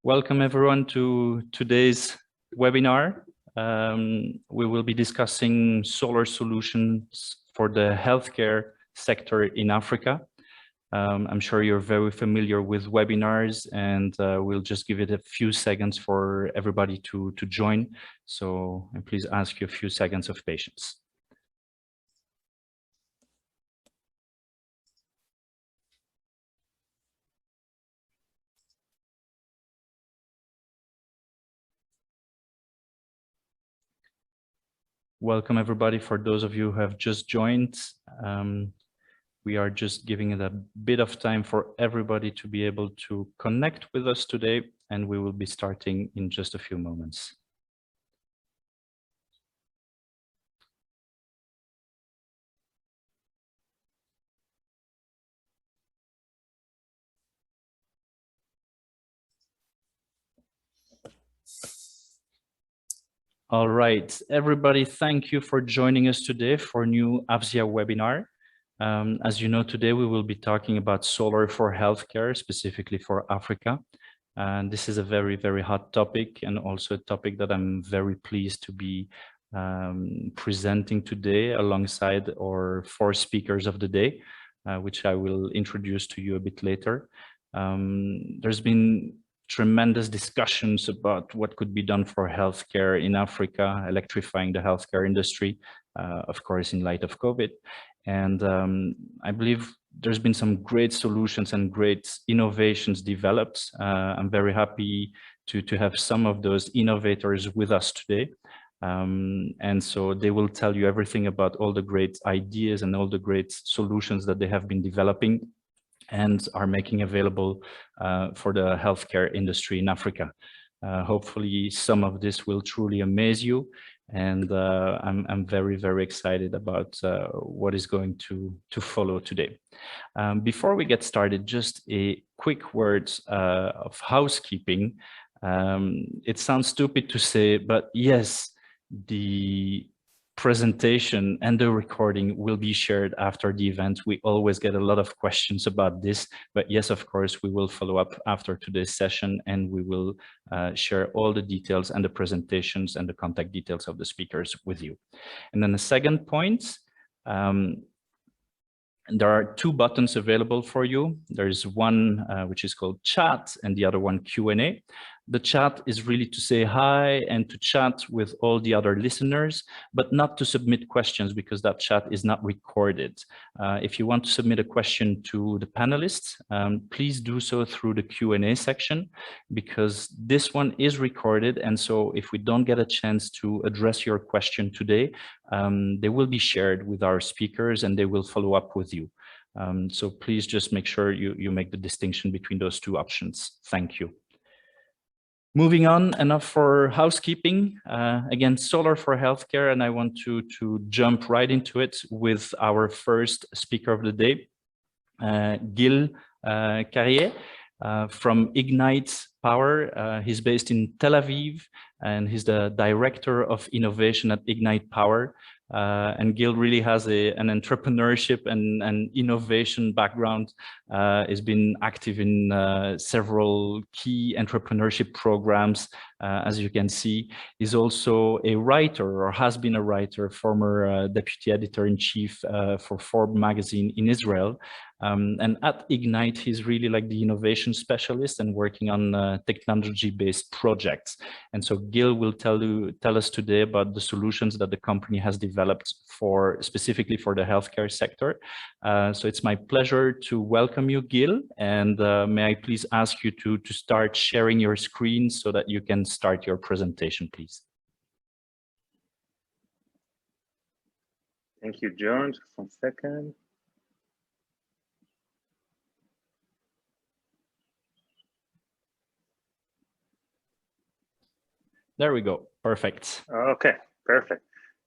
Welcome everyone to today's webinar. We will be discussing solar solutions for the healthcare sector in Africa. I'm sure you're very familiar with webinars, and we'll just give it a few seconds for everybody to join. So please ask you a few seconds of patience. Welcome everybody. For those of you who have just joined, we are just giving it a bit of time for everybody to be able to connect with us today, and we will be starting in just a few moments. All right, everybody, thank you for joining us today for a new AFSIA webinar. As you know, today we will be talking about solar for healthcare, specifically for Africa. And this is a very, very hot topic, and also a topic that I'm very pleased to be presenting today alongside our 4 speakers of the day, which I will introduce to you a bit later. There's been tremendous discussions about what could be done for healthcare in Africa, electrifying the healthcare industry, of course, in light of COVID. And I believe there's been some great solutions and great innovations developed. I'm very happy to have some of those innovators with us today. And so they will tell you everything about all the great ideas and all the great solutions that they have been developing and are making available for the healthcare industry in Africa. Hopefully some of this will truly amaze you, and I'm very, very excited about what is going to follow today. Before we get started, just a quick word of housekeeping. It sounds stupid to say, but yes, the presentation and the recording will be shared after the event. We always get a lot of questions about this, but yes, of course, we will follow up after today's session, and we will share all the details and the presentations and the contact details of the speakers with you. And then the second point, there are 2 buttons available for you. There's one which is called chat, and the other one Q&A. The chat is really to say hi and to chat with all the other listeners, but not to submit questions, because that chat is not recorded. If you want to submit a question to the panelists, please do so through the Q&A section, because this one is recorded. And so if we don't get a chance to address your question today, they will be shared with our speakers and they will follow up with you. So please just make sure you make the distinction between those 2 options. Thank you. Moving on, enough for housekeeping. Again, solar for healthcare, and I want to jump right into it with our first speaker of the day, Karie from Ignite Power. He's based in Tel Aviv, and he's the Director of Innovation at Ignite Power. And Gil really has an entrepreneurship and innovation background. He's been active in several key entrepreneurship programs, as you can see. He's also a writer, or has been a writer, former Deputy Editor-in-Chief for Forbes magazine in Israel. And at Ignite, he's really like the innovation specialist and working on technology-based projects. And so Gil will tell us today about the solutions that the company has developed specifically for the healthcare sector. So it's my pleasure to welcome you, Gil, and may I please ask you to start sharing your screen so that you can start your presentation, please. Thank you, John. Just 1 second. There we go. Perfect. Okay, perfect.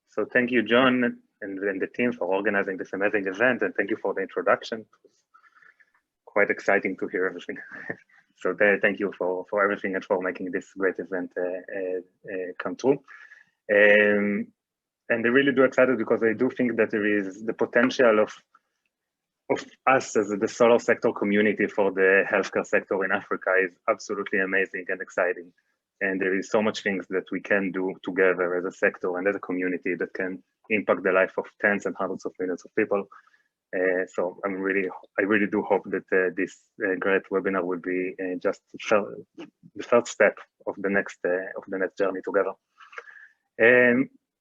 So thank you, John, and the team for organizing this amazing event, and thank you for the introduction. It was quite exciting to hear everything. So thank you for everything and for making this great event come true. And I really do excited because I do think that there is the potential of of us as the solar sector community for the healthcare sector in Africa is absolutely amazing and exciting. And there is so much things that we can do together as a sector and as a community that can impact the life of tens and hundreds of millions of people. So I really do hope that this great webinar will be just the first step of the next journey together.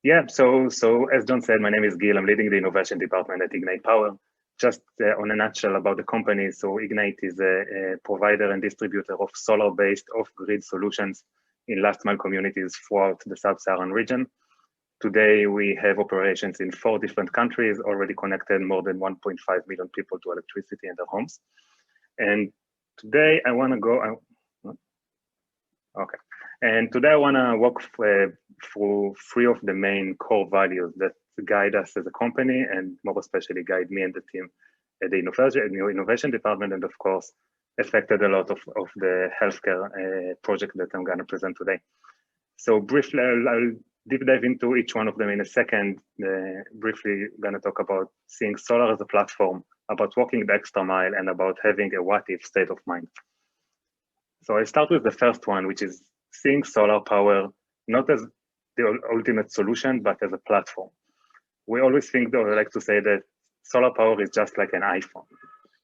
Yeah, so as John said, my name is Gil. I'm leading the innovation department at Ignite Power. Just on a nutshell about the company, so Ignite is a provider and distributor of solar-based off-grid solutions in last-mile communities throughout the sub-Saharan region. Today, we have operations in 4 different countries, already connected more than 1.5 million people to electricity in their homes. And today, I want to go. Okay. And today, I want to walk through 3 of the main core values that guide us as a company, and more especially guide me and the team at the innovation department, and of course, affected a lot of the healthcare project that I'm going to present today. So briefly, I'll deep dive into each one of them in a second. Briefly, going to talk about seeing solar as a platform, about walking the extra mile, and about having a what-if state of mind. So I start with the first one, which is seeing solar power not as the ultimate solution, but as a platform. We always think, though, I like to say that solar power is just like an iPhone.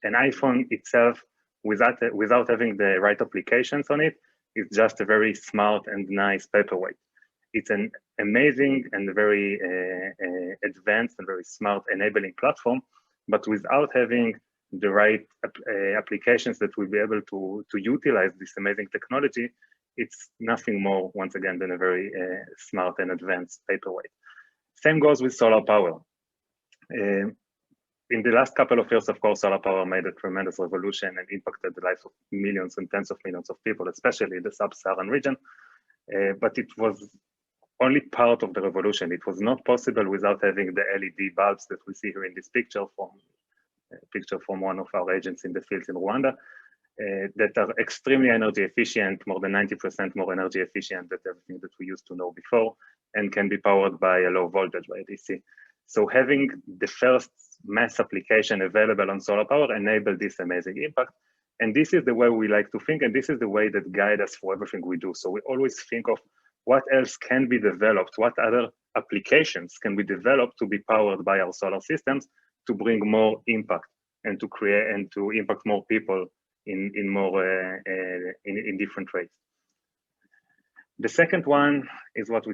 An iPhone itself, without having the right applications on it, is just a very smart and nice paperweight. It's an amazing and very advanced and very smart enabling platform, but without having the right applications that will be able to utilize this amazing technology, it's nothing more, once again, than a very smart and advanced paperweight. Same goes with solar power. In the last couple of years, of course, solar power made a tremendous revolution and impacted the lives of millions and tens of millions of people, especially in the sub-Saharan region. But it was only part of the revolution. It was not possible without having the LED bulbs that we see here in this picture from one of our agents in the fields in Rwanda, that are extremely energy efficient, more than 90% more energy efficient than everything that we used to know before, and can be powered by a low voltage by DC. So having the first mass application available on solar power enabled this amazing impact. And this is the way we like to think, and this is the way that guides us for everything we do. So we always think of what else can be developed, what other applications can be developed to be powered by our solar systems to bring more impact and to create and to impact more people in different ways. The second one is what we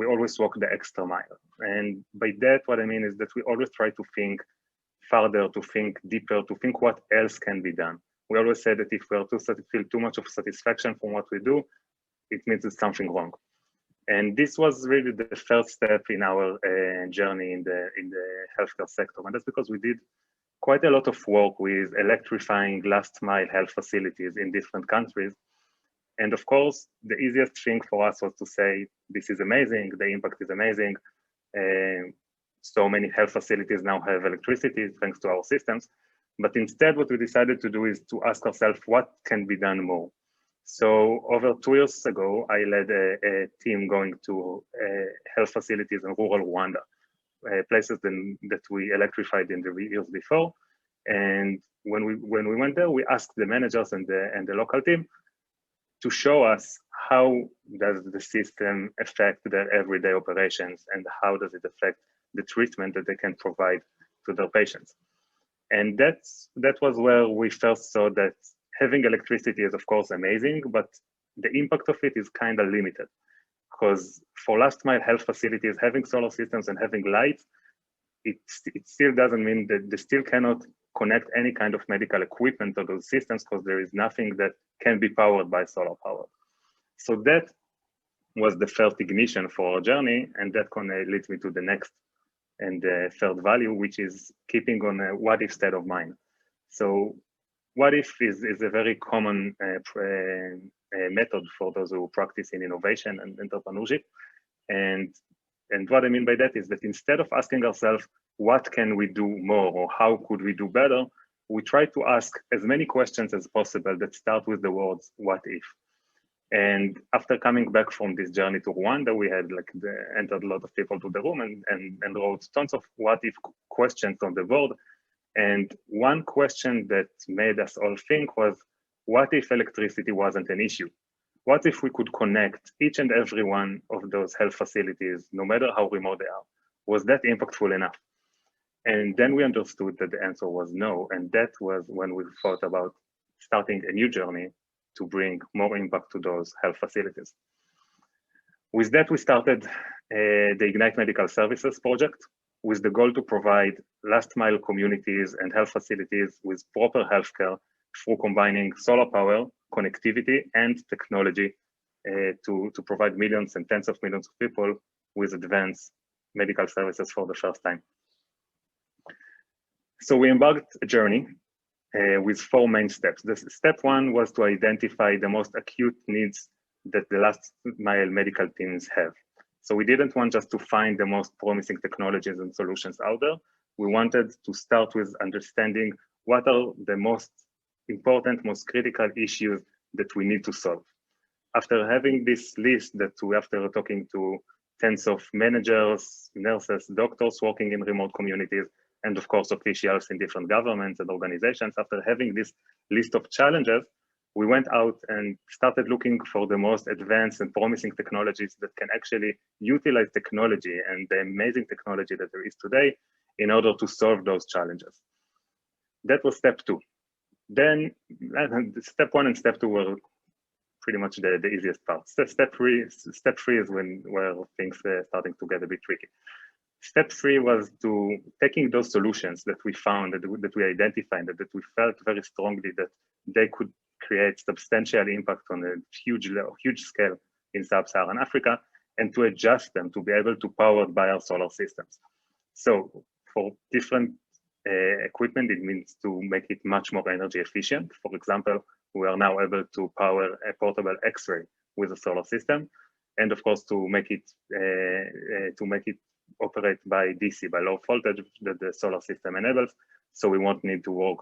always walk the extra mile. And by that, what I mean is that we always try to think further, to think deeper, to think what else can be done. We always say that if we are feel too much of satisfaction from what we do, it means there's something wrong. And this was really the first step in our journey in the healthcare sector. And that's because we did quite a lot of work with electrifying last mile health facilities in different countries. And of course, the easiest thing for us was to say, this is amazing, the impact is amazing. So many health facilities now have electricity thanks to our systems. But instead, what we decided to do is to ask ourselves, what can be done more? So over 2 years ago, I led a team going to health facilities in rural Rwanda, places that we electrified in the years before. And when we went there, we asked the managers and the local team to show us how does the system affect their everyday operations and how does it affect the treatment that they can provide to their patients. And that was where we first saw that having electricity is of course amazing, but the impact of it is kind of limited, because for last mile health facilities, having solar systems and having lights, it still doesn't mean that they still cannot connect any kind of medical equipment to those systems, because there is nothing that can be powered by solar power. So that was the first ignition for our journey, and that leads me to the next and the third value, which is keeping on a what if state of mind. So what if is a very common method for those who practice in innovation and entrepreneurship. And what I mean by that is that instead of asking ourselves, what can we do more or how could we do better, we try to ask as many questions as possible that start with the words, what if? And after coming back from this journey to Rwanda, we had entered a lot of people to the room and wrote tons of what if questions on the board. And one question that made us all think was, what if electricity wasn't an issue? What if we could connect each and every one of those health facilities, no matter how remote they are? Was that impactful enough? And then we understood that the answer was no. And that was when we thought about starting a new journey to bring more impact to those health facilities. With that, we started the Ignite Medical Services project with the goal to provide last mile communities and health facilities with proper healthcare through combining solar power, connectivity, and technology to provide millions and tens of millions of people with advanced medical services for the first time. So we embarked a journey with 4 main steps. Step 1 was to identify the most acute needs that the last mile medical teams have. So we didn't want just to find the most promising technologies and solutions out there. We wanted to start with understanding what are the most important, most critical issues that we need to solve. After having this list after talking to tens of managers, nurses, doctors working in remote communities, and of course, officials in different governments and organizations, after having this list of challenges, we went out and started looking for the most advanced and promising technologies that can actually utilize technology and the amazing technology that there is today in order to solve those challenges. That was step 2. Then step 1 and step 2 were pretty much the easiest part. Step three is where things starting to get a bit tricky. Step 3 was to taking those solutions that we found, that we identified, that we felt very strongly that they could create substantial impact on a huge scale in sub-Saharan Africa, and to adjust them to be able to power by our solar systems. So for different equipment, it means to make it much more energy efficient. For example, we are now able to power a portable X-ray with a solar system, and of course to make it operate by DC, by low voltage that the solar system enables. So we won't need to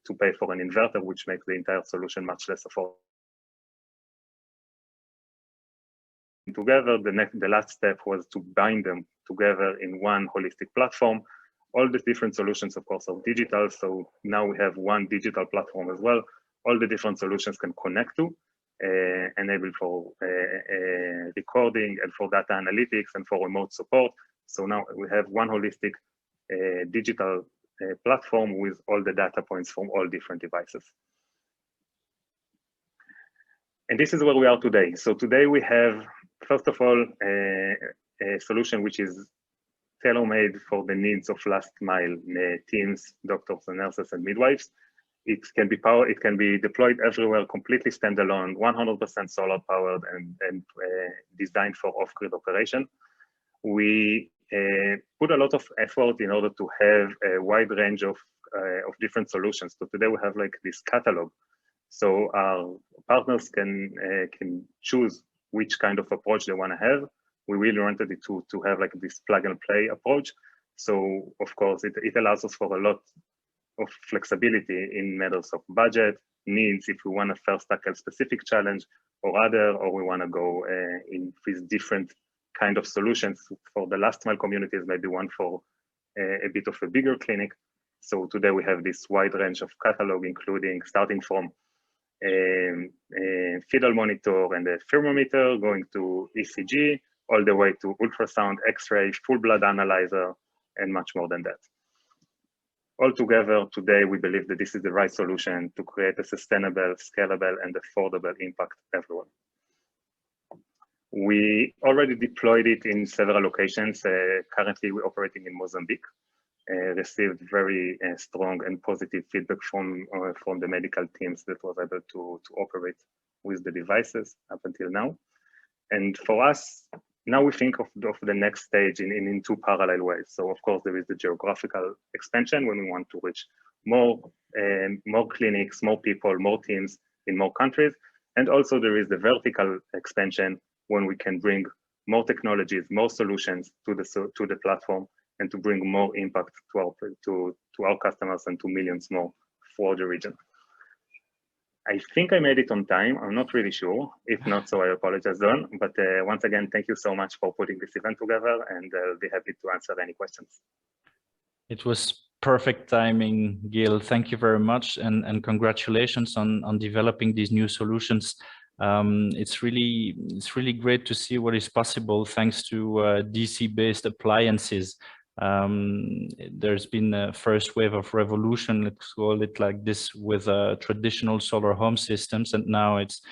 to pay for an inverter, which makes the entire solution much less affordable. Together, the last step was to bind them together in one holistic platform. All the different solutions, of course, are digital. So now we have one digital platform as well. All the different solutions can connect to, enable for recording and for data analytics and for remote support. So now we have one holistic digital platform with all the data points from all different devices. And this is where we are today. So today we have, first of all, a solution which is tailor-made for the needs of last mile teams, doctors and nurses and midwives. It can be deployed everywhere, completely standalone, 100% solar powered and designed for off-grid operation. We put a lot of effort in order to have a wide range of different solutions. So today we have like this catalog. So our partners can choose which kind of approach they want to have. We really wanted it to have like this plug and play approach. So of course, it allows us for a lot of flexibility in matters of budget, needs, if we want to first tackle specific challenge or we want to go in with different kind of solutions. For the last mile communities, maybe one for a bit of a bigger clinic. So today we have this wide range of catalog, including starting from fetal monitor and a thermometer, going to ECG, all the way to ultrasound, X-ray, full blood analyzer, and much more than that. Altogether, today, we believe that this is the right solution to create a sustainable, scalable, and affordable impact everywhere. We already deployed it in several locations. Currently, we're operating in Mozambique. Received very strong and positive feedback from the medical teams that was able to operate with the devices up until now. And for us, now we think of the next stage in 2 parallel ways. So of course, there is the geographical expansion when we want to reach more clinics, more people, more teams in more countries. And also there is the vertical expansion when we can bring more technologies, more solutions to the platform, and to bring more impact to our customers and to millions more for the region. I think I made it on time. I'm not really sure. If not, so I apologize, Don. But once again, thank you so much for putting this event together, and I'll be happy to answer any questions. It was perfect timing, Gil. Thank you very much, and congratulations on developing these new solutions. It's really great to see what is possible thanks to DC-based appliances. There's been a first wave of revolution, let's call it like this, with traditional solar home systems, and now it's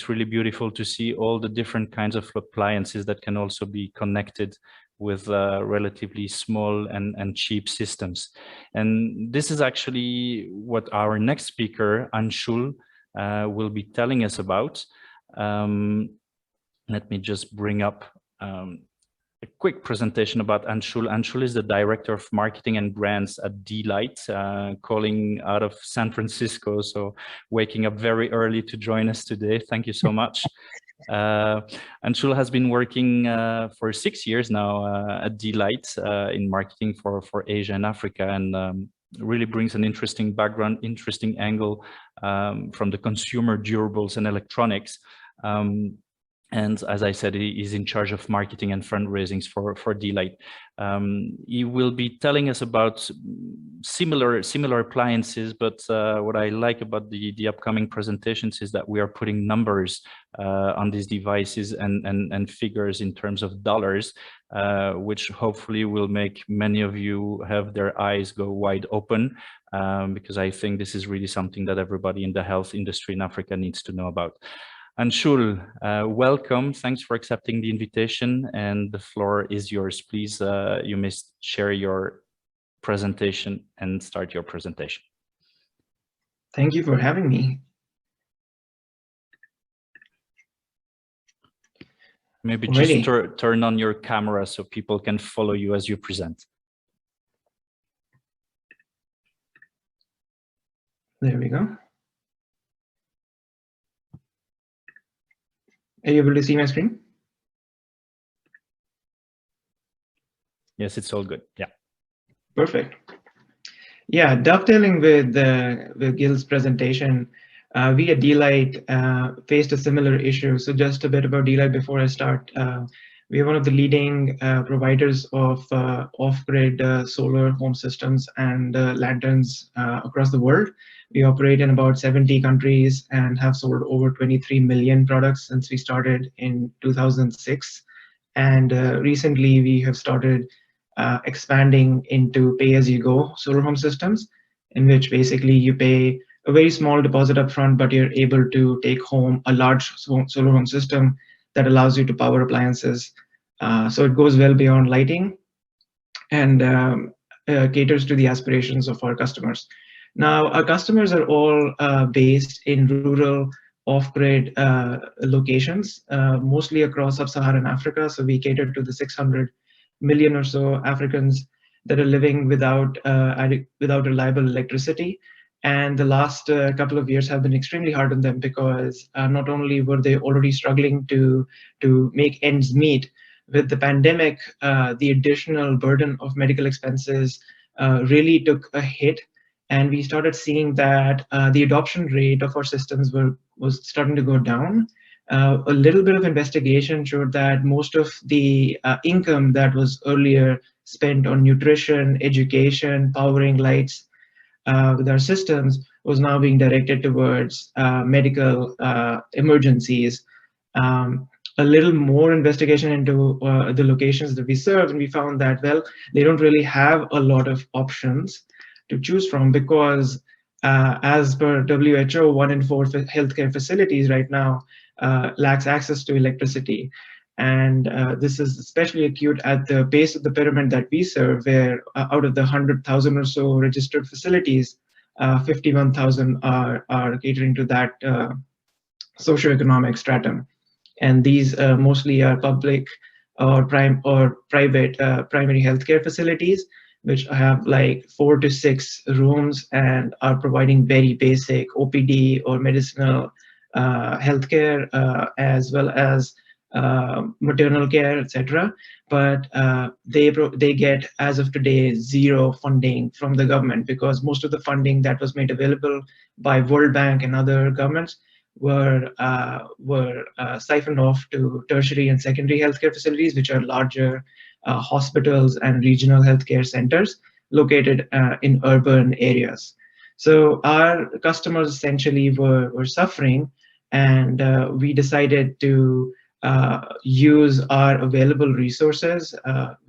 really beautiful to see all the different kinds of appliances that can also be connected with relatively small and cheap systems. And this is actually what our next speaker, Anshul, will be telling us about. Let me just bring up a quick presentation about Anshul. Anshul is the Director of Marketing and Brands at d.light, calling out of San Francisco, so waking up very early to join us today. Thank you so much. Anshul has been working for 6 years now at d.light in marketing for Asia and Africa, and really brings an interesting background, interesting angle from the consumer durables and electronics. And as I said, he is in charge of marketing and fundraisings for d.light. He will be telling us about similar appliances, but what I like about the upcoming presentations is that we are putting numbers on these devices and figures in terms of dollars, which hopefully will make many of you have their eyes go wide open, because I think this is really something that everybody in the health industry in Africa needs to know about. Anshul, welcome. Thanks for accepting the invitation, and the floor is yours. Please, you may share your presentation and start your presentation. Thank you for having me. Maybe just turn on your camera so people can follow you as you present. There we go. Are you able to see my screen? Yes, it's all good. Yeah. Perfect. Yeah, dovetailing with Gil's presentation, we at d.light faced a similar issue. So just a bit about d.light before I start. We are one of the leading providers of off-grid solar home systems and lanterns across the world. We operate in about 70 countries and have sold over 23 million products since we started in 2006. And recently we have started expanding into pay-as-you-go solar home systems, in which basically you pay a very small deposit upfront, but you're able to take home a large solar home system that allows you to power appliances. So it goes well beyond lighting and caters to the aspirations of our customers. Now, our customers are all based in rural off-grid locations, mostly across sub-Saharan Africa. So we cater to the 600 million or so Africans that are living without reliable electricity. And the last couple of years have been extremely hard on them because not only were they already struggling to make ends meet, with the pandemic, the additional burden of medical expenses really took a hit. And we started seeing that the adoption rate of our systems was starting to go down. A little bit of investigation showed that most of the income that was earlier spent on nutrition, education, powering lights with our systems was now being directed towards medical emergencies. A little more investigation into the locations that we serve, and we found that, well, they don't really have a lot of options to choose from because as per WHO, 1 in 4 healthcare facilities right now lacks access to electricity. And this is especially acute at the base of the pyramid that we serve, where out of the 100,000 or so registered facilities, 51,000 are catering to that socioeconomic stratum. And these mostly are public or private primary healthcare facilities, which have like 4 to 6 rooms and are providing very basic OPD or medicinal healthcare, as well as maternal care, etc. But they get, as of today, 0 funding from the government, because most of the funding that was made available by World Bank and other governments were siphoned off to tertiary and secondary healthcare facilities, which are larger hospitals and regional healthcare centers. located in urban areas. So our customers essentially were suffering, and we decided to use our available resources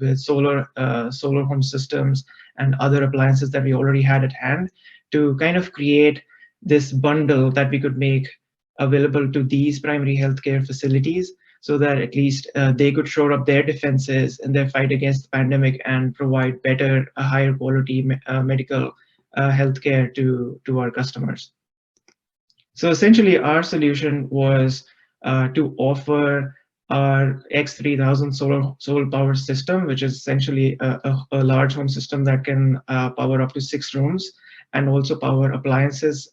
with solar home systems and other appliances that we already had at hand to kind of create this bundle that we could make available to these primary healthcare facilities, so that at least they could shore up their defenses in their fight against the pandemic and provide better, higher quality medical healthcare to our customers. So essentially, our solution was to offer our X3000 solar power system, which is essentially a large home system that can power up to 6 rooms, and also power appliances,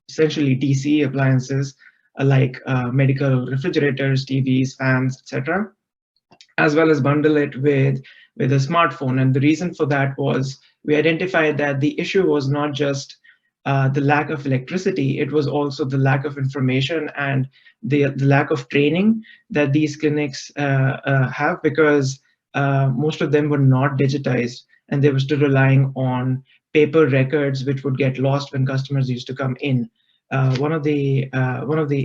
essentially DC appliances like medical refrigerators, TVs, fans, etc., as well as bundle it with a smartphone. And the reason for that was we identified that the issue was not just the lack of electricity, it was also the lack of information and the lack of training that these clinics have, because most of them were not digitized, and they were still relying on paper records, which would get lost when customers used to come in. One of the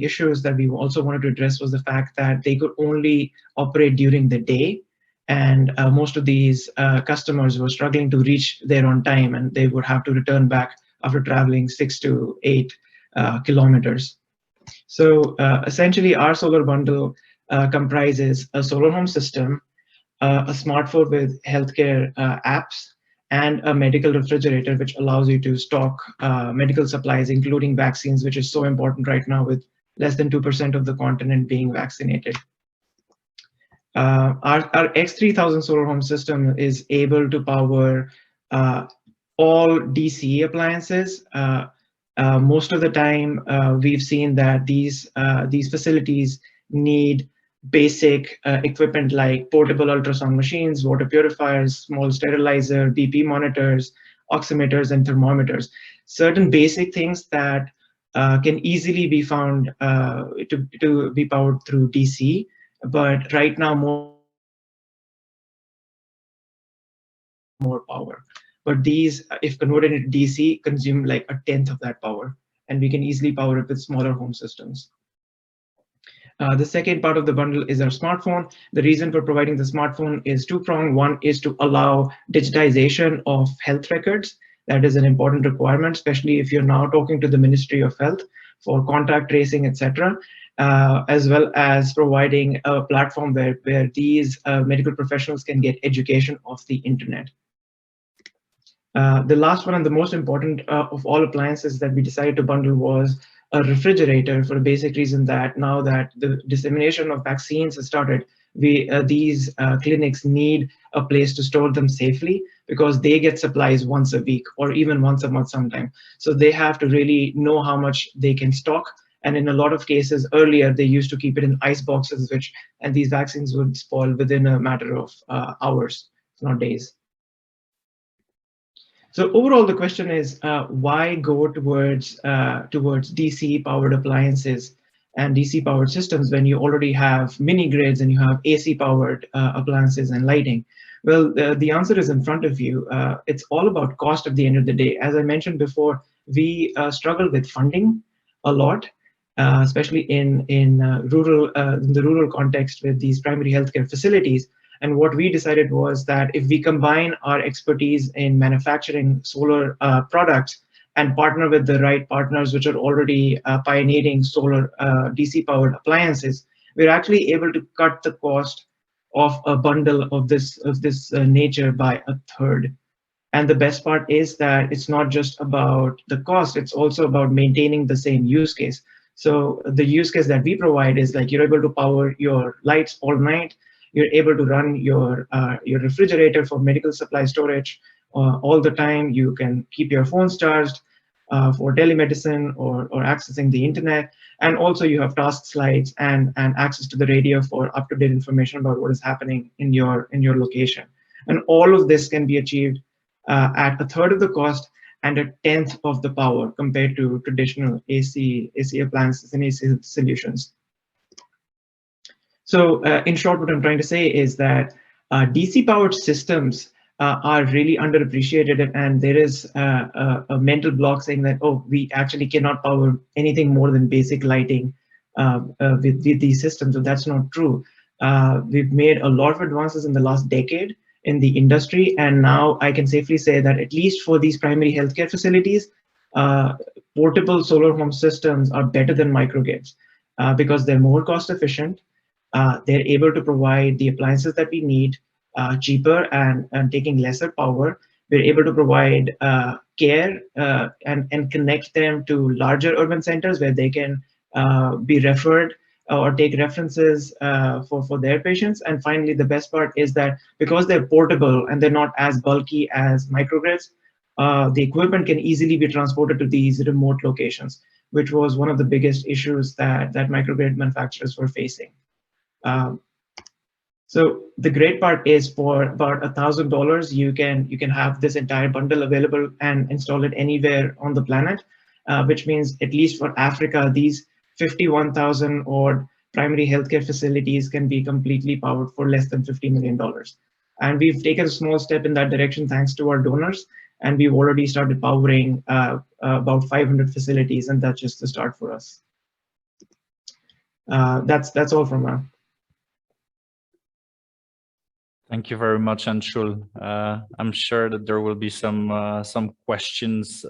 issues that we also wanted to address was the fact that they could only operate during the day, and most of these customers were struggling to reach there on time, and they would have to return back after traveling 6 to 8 kilometers. So essentially, our solar bundle comprises a solar home system, a smartphone with healthcare apps, and a medical refrigerator, which allows you to stock medical supplies, including vaccines, which is so important right now with less than 2% of the continent being vaccinated. Our X3000 solar home system is able to power all DC appliances. Most of the time, we've seen that these facilities need basic equipment like portable ultrasound machines, water purifiers, small sterilizer, BP monitors, oximeters, and thermometers. Certain basic things that can easily be found to be powered through DC, but right now more power. But these, if converted into DC, consume like 1/10 of that power, and we can easily power it with smaller home systems. The second part of the bundle is our smartphone. The reason for providing the smartphone is two-pronged. One is to allow digitization of health records. That is an important requirement, especially if you're now talking to the Ministry of Health for contact tracing, etc., as well as providing a platform where these medical professionals can get education off the internet. The last one and the most important of all appliances that we decided to bundle was a refrigerator, for a basic reason that now that the dissemination of vaccines has started, these clinics need a place to store them safely, because they get supplies once a week or even once a month sometime. So they have to really know how much they can stock. And in a lot of cases earlier, they used to keep it in ice boxes, and these vaccines would spoil within a matter of hours, not days. So overall, the question is, why go towards DC powered appliances and DC powered systems when you already have mini grids and you have AC powered appliances and lighting? Well, the answer is in front of you. It's all about cost at the end of the day. As I mentioned before, we struggle with funding a lot, especially in the rural context with these primary healthcare facilities. And what we decided was that if we combine our expertise in manufacturing solar products and partner with the right partners which are already pioneering solar DC powered appliances, we're actually able to cut the cost of a bundle of this nature by 1/3. And the best part is that it's not just about the cost, it's also about maintaining the same use case. So the use case that we provide is like you're able to power your lights all night. You're able to run your refrigerator for medical supply storage all the time. You can keep your phones charged for telemedicine or accessing the internet. And also you have task slides and access to the radio for up-to-date information about what is happening in your location. And all of this can be achieved at 1/3 of the cost and 1/10 of the power compared to traditional AC appliances and AC solutions. So in short, what I'm trying to say is that DC powered systems are really underappreciated, and there is a mental block saying that, oh, we actually cannot power anything more than basic lighting with these systems. So that's not true. We've made a lot of advances in the last decade in the industry, and now I can safely say that at least for these primary healthcare facilities, portable solar home systems are better than microgrids because they're more cost efficient. They're able to provide the appliances that we need cheaper and taking lesser power. We're able to provide care and connect them to larger urban centers where they can be referred or take references for their patients. And finally, the best part is that because they're portable and they're not as bulky as microgrids, the equipment can easily be transported to these remote locations, which was one of the biggest issues that microgrid manufacturers were facing. So the great part is for about $1,000, you can have this entire bundle available and install it anywhere on the planet, which means at least for Africa, these 51,000 odd primary healthcare facilities can be completely powered for less than $50 million. And we've taken a small step in that direction thanks to our donors, and we've already started powering about 500 facilities, and that's just the start for us. That's all from now. Thank you very much, Anshul. I'm sure that there will be some questions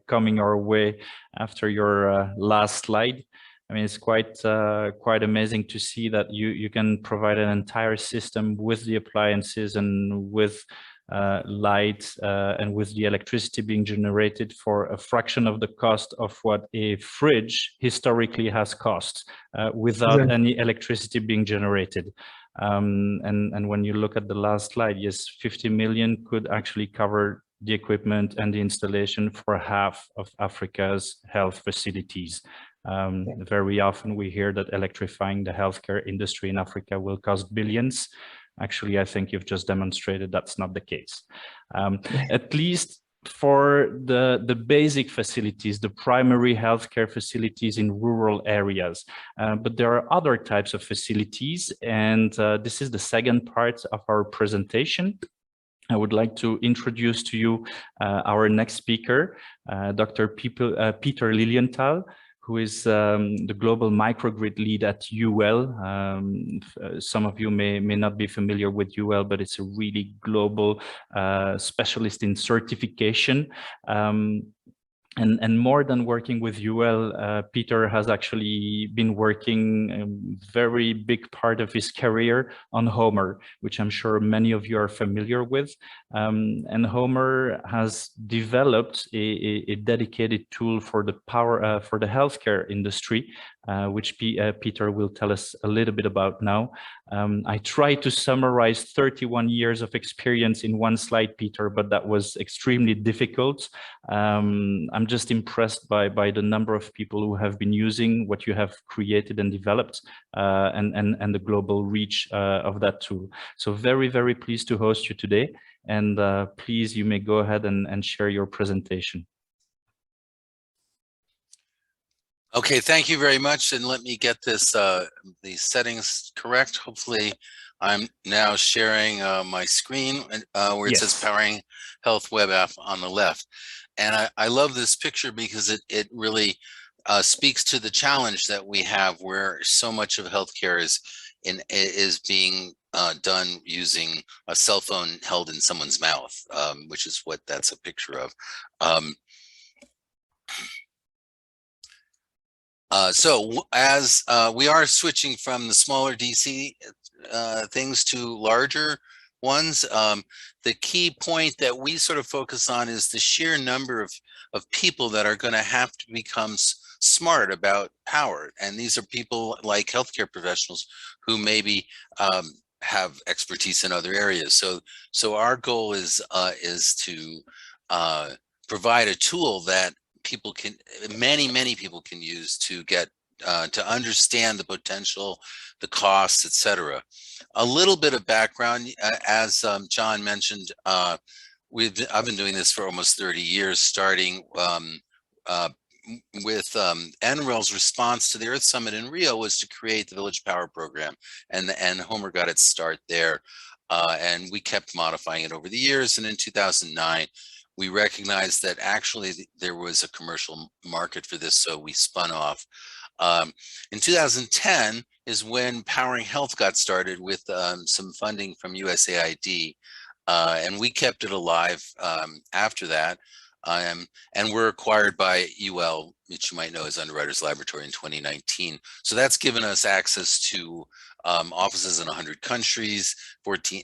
coming our way after your last slide. I mean, it's quite amazing to see that you can provide an entire system with the appliances and with light and with the electricity being generated for a fraction of the cost of what a fridge historically has cost without any electricity being generated. And when you look at the last slide, yes, 50 million could actually cover the equipment and the installation for half of Africa's health facilities. Very often we hear that electrifying the healthcare industry in Africa will cost billions. Actually, I think you've just demonstrated that's not the case. At least for the basic facilities, the primary healthcare facilities in rural areas. But there are other types of facilities, and this is the second part of our presentation. I would like to introduce to you our next speaker, Dr.Peter Lilienthal, who is the global microgrid lead at UL. Some of you may not be familiar with UL, but it's a really global specialist in certification. And more than working with UL, Peter has actually been working a very big part of his career on Homer, which I'm sure many of you are familiar with. And Homer has developed a dedicated tool for the for the healthcare industry, which Peter will tell us a little bit about now. I tried to summarize 31 years of experience in one slide, Peter, but that was extremely difficult. I'm just impressed by the number of people who have been using what you have created and developed, and the global reach of that tool. So very, very pleased to host you today. And please, you may go ahead and share your presentation. Okay, thank you very much. And let me get this the settings correct. Hopefully, I'm now sharing my screen where it says Powering Health Web App on the left. And I love this picture because it really speaks to the challenge that we have, where so much of healthcare is being done using a cell phone held in someone's mouth, which is what that's a picture of. So as we are switching from the smaller DC things to larger ones, the key point that we sort of focus on is the sheer number of people that are going to have to become smart about power. And these are people like healthcare professionals who maybe have expertise in other areas. So our goal is to provide a tool that people can, many people can use to get to understand the potential, the costs, etc. A little bit of background, as John mentioned, I've been doing this for almost 30 years, starting with NREL's response to the Earth Summit in Rio was to create the Village Power Program, and Homer got its start there. and we kept modifying it over the years. And in 2009, we recognized that actually there was a commercial market for this, so we spun off. In 2010 is when Powering Health got started with some funding from USAID, and we kept it alive after that. And we're acquired by UL, which you might know as Underwriters Laboratory, in 2019. So that's given us access to offices in 100 countries, 14,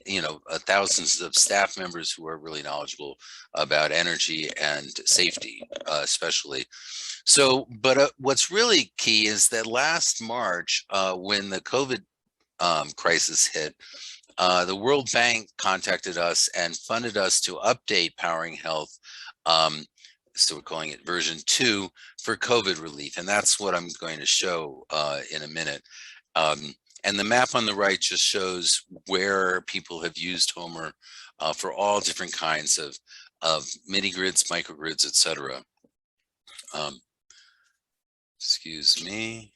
thousands of staff members who are really knowledgeable about energy and safety, especially. So, but what's really key is that last March, when the COVID crisis hit, the World Bank contacted us and funded us to update Powering Health. So we're calling it version 2 for COVID relief. And that's what I'm going to show in a minute. And the map on the right just shows where people have used Homer for all different kinds of mini grids, microgrids, etc. Excuse me.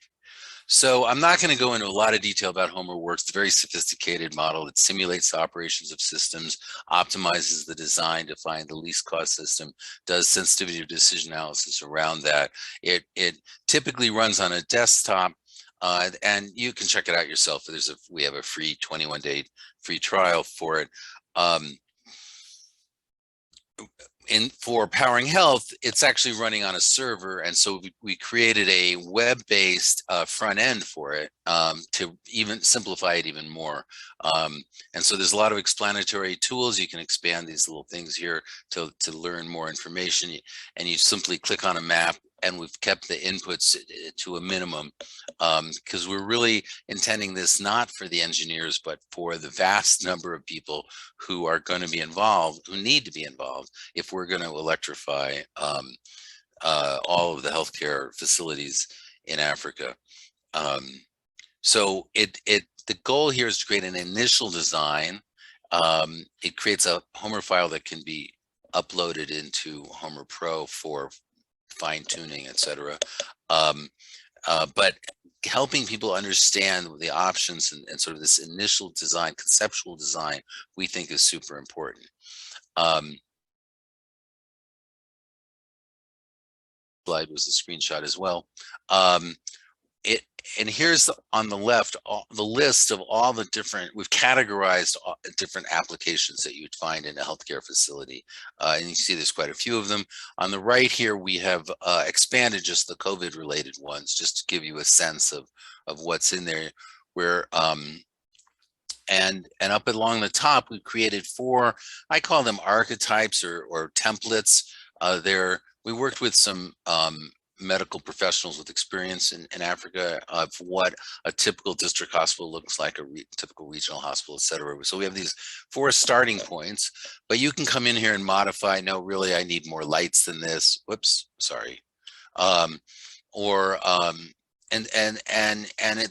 So I'm not going to go into a lot of detail about Homer works. It's a very sophisticated model. It simulates the operations of systems, optimizes the design to find the least cost system, does sensitivity of decision analysis around that. It typically runs on a desktop, and you can check it out yourself. We have a free 21-day free trial for it. For Powering Health, it's actually running on a server, and so we created a web-based front end for it to even simplify it even more. And so there's a lot of explanatory tools. You can expand these little things here to learn more information, and you simply click on a map. And we've kept the inputs to a minimum because we're really intending this not for the engineers, but for the vast number of people who are going to be involved, who need to be involved if we're going to electrify all of the healthcare facilities in Africa. So the goal here is to create an initial design. It creates a Homer file that can be uploaded into Homer Pro for fine tuning, etc. But helping people understand the options and sort of this initial design, conceptual design, we think is super important. Slide was a screenshot as well. And here's on the left, the list of all the different, we've categorized different applications that you'd find in a healthcare facility. And you see there's quite a few of them. On the right here, we have expanded just the COVID related ones, just to give you a sense of what's in there. Where, and up along the top, we created 4, I call them archetypes or templates. We worked with some medical professionals with experience in Africa of what a typical district hospital looks like, a typical regional hospital, etc. So we have these 4 starting points, but you can come in here and modify. No, really, I need more lights than this. Whoops, sorry. The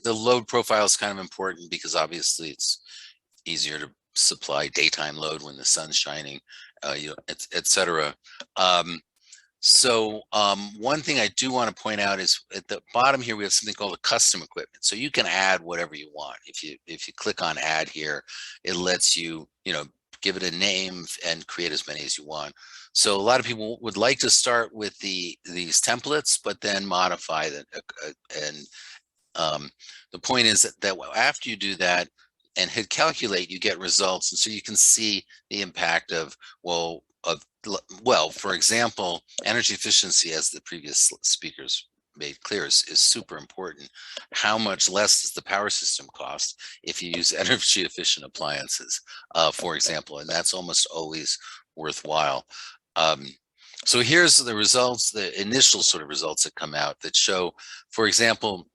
load profile is kind of important because obviously it's easier to supply daytime load when the sun's shining, etc. So one thing I do want to point out is at the bottom here, we have something called a custom equipment. So you can add whatever you want. If you click on add here, it lets you, give it a name and create as many as you want. So a lot of people would like to start with these templates, but then modify them. The point is that after you do that and hit calculate, you get results. And so you can see the impact of, for example, energy efficiency, as the previous speakers made clear, is super important. How much less does the power system cost if you use energy efficient appliances, for example, and that's almost always worthwhile. So here's the results, the initial sort of results that come out that show, for example,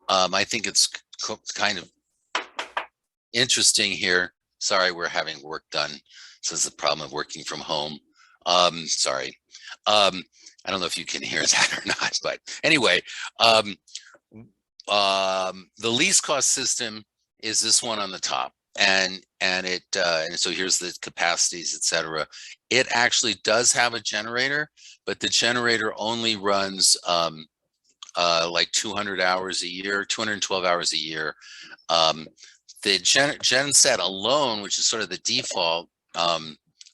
I think it's kind of interesting here. Sorry, we're having work done. So it's the problem of working from home. Sorry. I don't know if you can hear that or not, but anyway, the least cost system is this one on the top, and so here's the capacities, etc. It actually does have a generator, but the generator only runs like 200 hours a year, 212 hours a year. the genset alone, which is sort of the default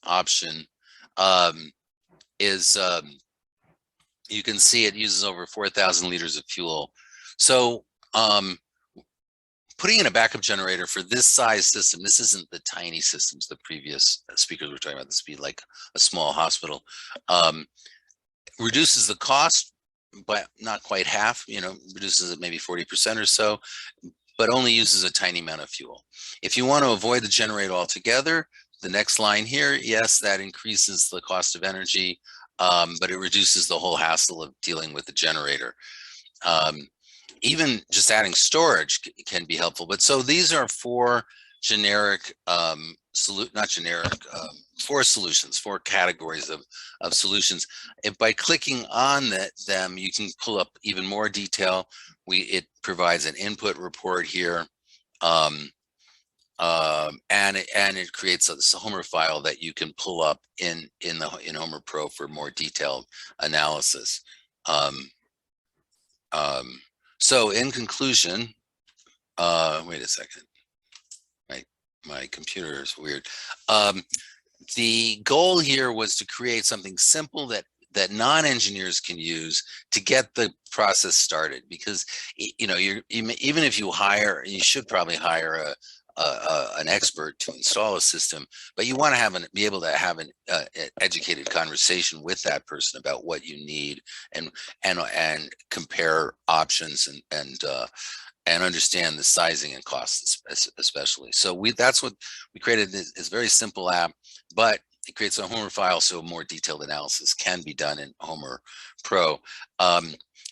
option, is you can see it uses over 4,000 liters of fuel. So putting in a backup generator for this size system, this isn't the tiny systems the previous speakers were talking about, this would be like a small hospital, reduces the cost by not quite half, reduces it maybe 40% or so, but only uses a tiny amount of fuel. If you want to avoid the generator altogether, the next line here, yes, that increases the cost of energy, but it reduces the whole hassle of dealing with the generator. Even just adding storage can be helpful. But so these are four generic, four solutions, four categories of solutions. If by clicking on them, you can pull up even more detail. It provides an input report here, and it creates a Homer file that you can pull up in Homer Pro for more detailed analysis. So in conclusion, wait a second, my computer is weird. The goal here was to create something simple that non-engineers can use to get the process started, because even if you should probably hire an expert to install a system, but you want to be able to have an educated conversation with that person about what you need and compare options and understand the sizing and costs especially. So that's what we created. It's a very simple app, but it creates a Homer file so more detailed analysis can be done in Homer Pro.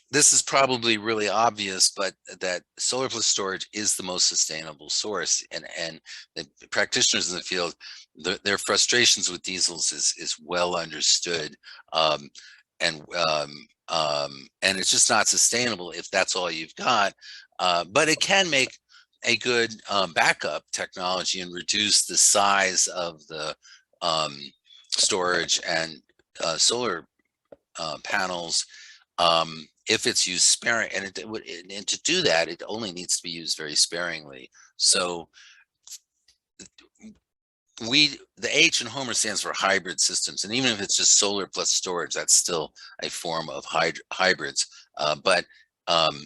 This is probably really obvious, but that solar plus storage is the most sustainable source, and the practitioners in the field, their frustrations with diesels is well understood, and it's just not sustainable if that's all you've got. But it can make a good backup technology and reduce the size of the storage and solar panels if it's used sparingly, and to do that, it only needs to be used very sparingly. So the H in Homer stands for hybrid systems, and even if it's just solar plus storage, that's still a form of hybrids. But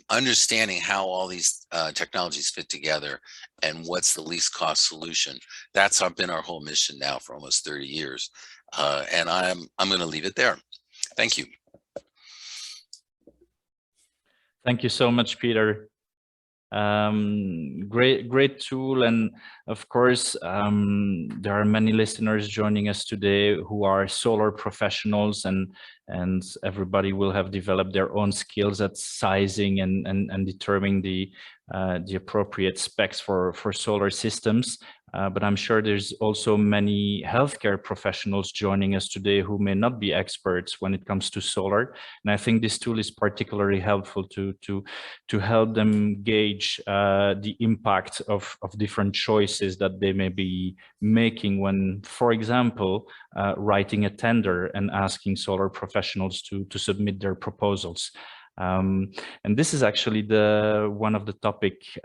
understanding how all these technologies fit together and what's the least cost solution, that's been our whole mission now for almost 30 years. And I'm going to leave it there. Thank you. Thank you so much, Peter. Great tool, and of course there are many listeners joining us today who are solar professionals, and everybody will have developed their own skills at sizing and determining the appropriate specs for solar systems. But I'm sure there's also many healthcare professionals joining us today who may not be experts when it comes to solar. And I think this tool is particularly helpful to help them gauge the impact of different choices that they may be making when, for example, writing a tender and asking solar professionals to submit their proposals. And this is actually one of the topics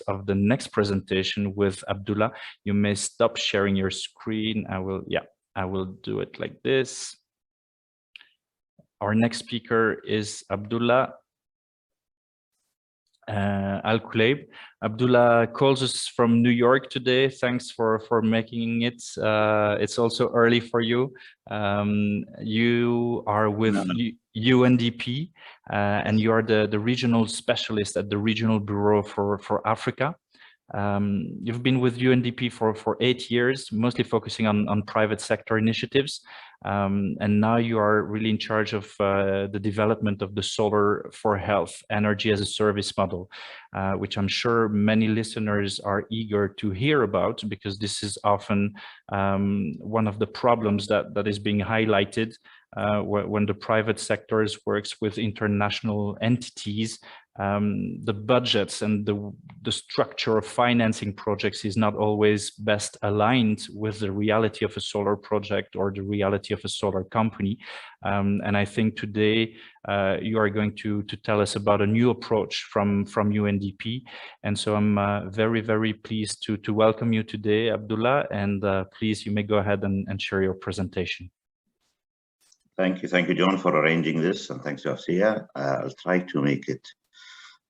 of the next presentation with Abudullah. You may stop sharing your screen. I will do it like this. Our next speaker is Abudullah Kulaib. Abudullah calls us from New York today. Thanks for making it. It's also early for you. You are with UNDP, and you are the regional specialist at the Regional Bureau for Africa. You've been with UNDP for 8 years, mostly focusing on private sector initiatives. And now you are really in charge of the development of the solar for health energy as a service model, which I'm sure many listeners are eager to hear about, because this is often one of the problems that is being highlighted when the private sectors works with international entities the budgets and the structure of financing projects is not always best aligned with the reality of a solar project or the reality of a solar company. And I think today you are going to tell us about a new approach from UNDP. And so I'm very, very pleased to welcome you today, Abudullah, and please, you may go ahead and share your presentation. Thank you, John, for arranging this, and thanks to AFSIA. I'll try to make it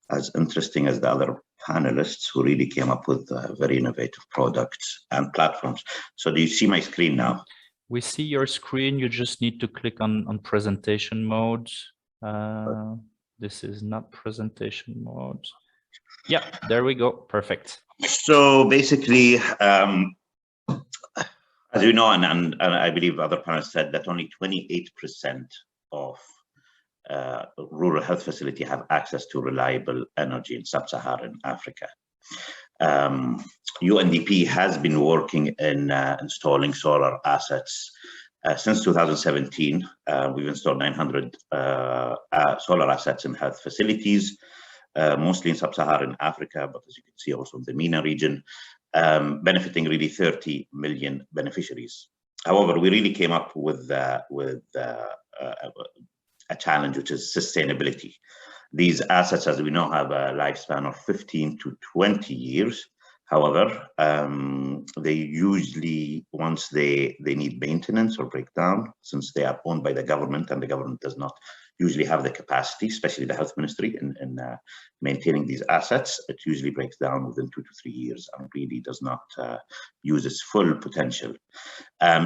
as interesting as the other panelists who really came up with very innovative products and platforms. So do you see my screen now? We see your screen. You just need to click on presentation mode. This is not presentation mode. Yeah, there we go. Perfect. So basically, as you know, and I believe other panelists said that only 28% of rural health facilities have access to reliable energy in sub-Saharan Africa. UNDP has been working in installing solar assets since 2017. We've installed 900 solar assets in health facilities, mostly in sub-Saharan Africa, but as you can see also in the MENA region, benefiting really 30 million beneficiaries. However, we really came up with a challenge, which is sustainability. These assets, as we know, have a lifespan of 15 to 20 years. However, they usually, once they need maintenance or breakdown, since they are owned by the government and the government does not usually have the capacity, especially the health ministry, in maintaining these assets, it usually breaks down within 2 to 3 years and really does not use its full potential.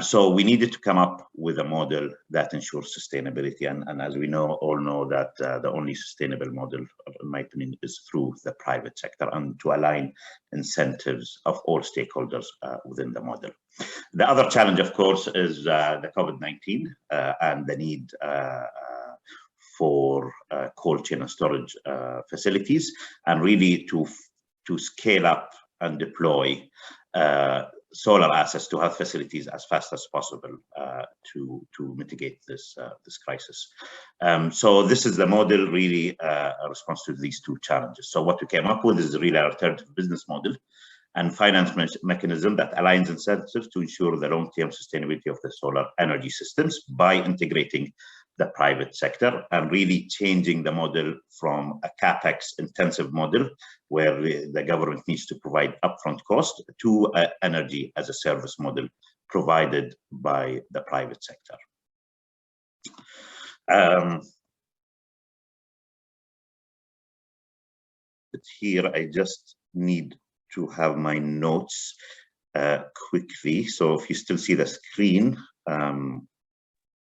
So we needed to come up with a model that ensures sustainability. And as we all know that the only sustainable model, in my opinion, is through the private sector and to align incentives of all stakeholders within the model. The other challenge, of course, is the COVID-19 and the need for cold chain and storage facilities, and really to scale up and deploy solar assets to health facilities as fast as possible to mitigate this crisis. So this is the model, really a response to these two challenges. So what we came up with is a really alternative business model and finance mechanism that aligns incentives to ensure the long-term sustainability of the solar energy systems by integrating the private sector and really changing the model from a capex intensive model where the government needs to provide upfront cost to an energy as a service model provided by the private sector. But here I just need to have my notes quickly. So if you still see the screen.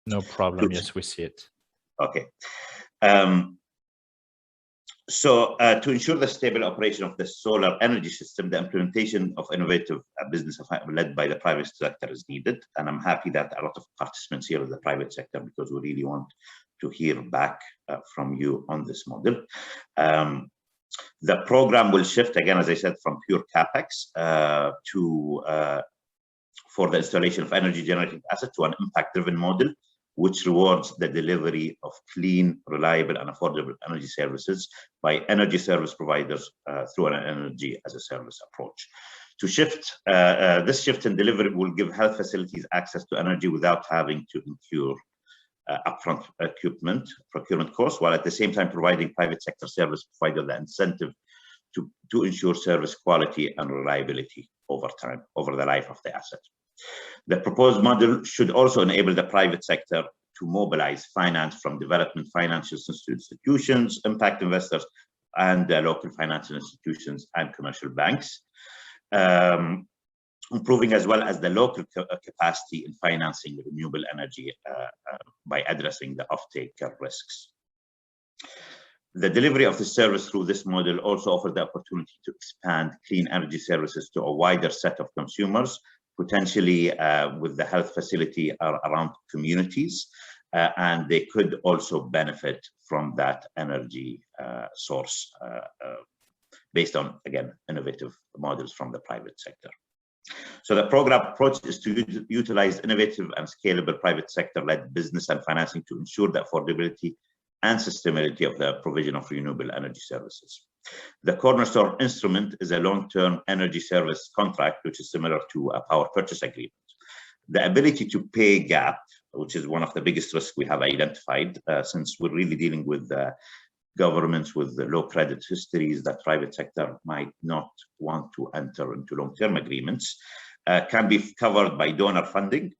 No problem. Yes, we see it. Okay. So to ensure the stable operation of the solar energy system, the implementation of innovative business led by the private sector is needed. And I'm happy that a lot of participants here in the private sector, because we really want to hear back from you on this model. The program will shift, again, as I said, from pure capex for the installation of energy generating assets to an impact-driven model, which rewards the delivery of clean, reliable, and affordable energy services by energy service providers through an energy as a service approach. To shift, this shift in delivery will give health facilities access to energy without having to incur upfront procurement costs, while at the same time providing private sector service provider the incentive to ensure service quality and reliability over time, over the life of the asset. The proposed model should also enable the private sector to mobilize finance from development financial institutions, impact investors, and local financial institutions and commercial banks, improving as well as the local capacity in financing renewable energy by addressing the offtake risks. The delivery of the service through this model also offers the opportunity to expand clean energy services to a wider set of consumers, potentially with the health facility around communities, and they could also benefit from that energy source based on, again, innovative models from the private sector. So the program approach is to utilize innovative and scalable private sector-led business and financing to ensure the affordability and sustainability of the provision of renewable energy services. The cornerstone instrument is a long-term energy service contract, which is similar to a power purchase agreement. The ability to pay gap, which is one of the biggest risks we have identified, since we're really dealing with governments with low credit histories that private sector might not want to enter into long-term agreements, can be covered by donor funding,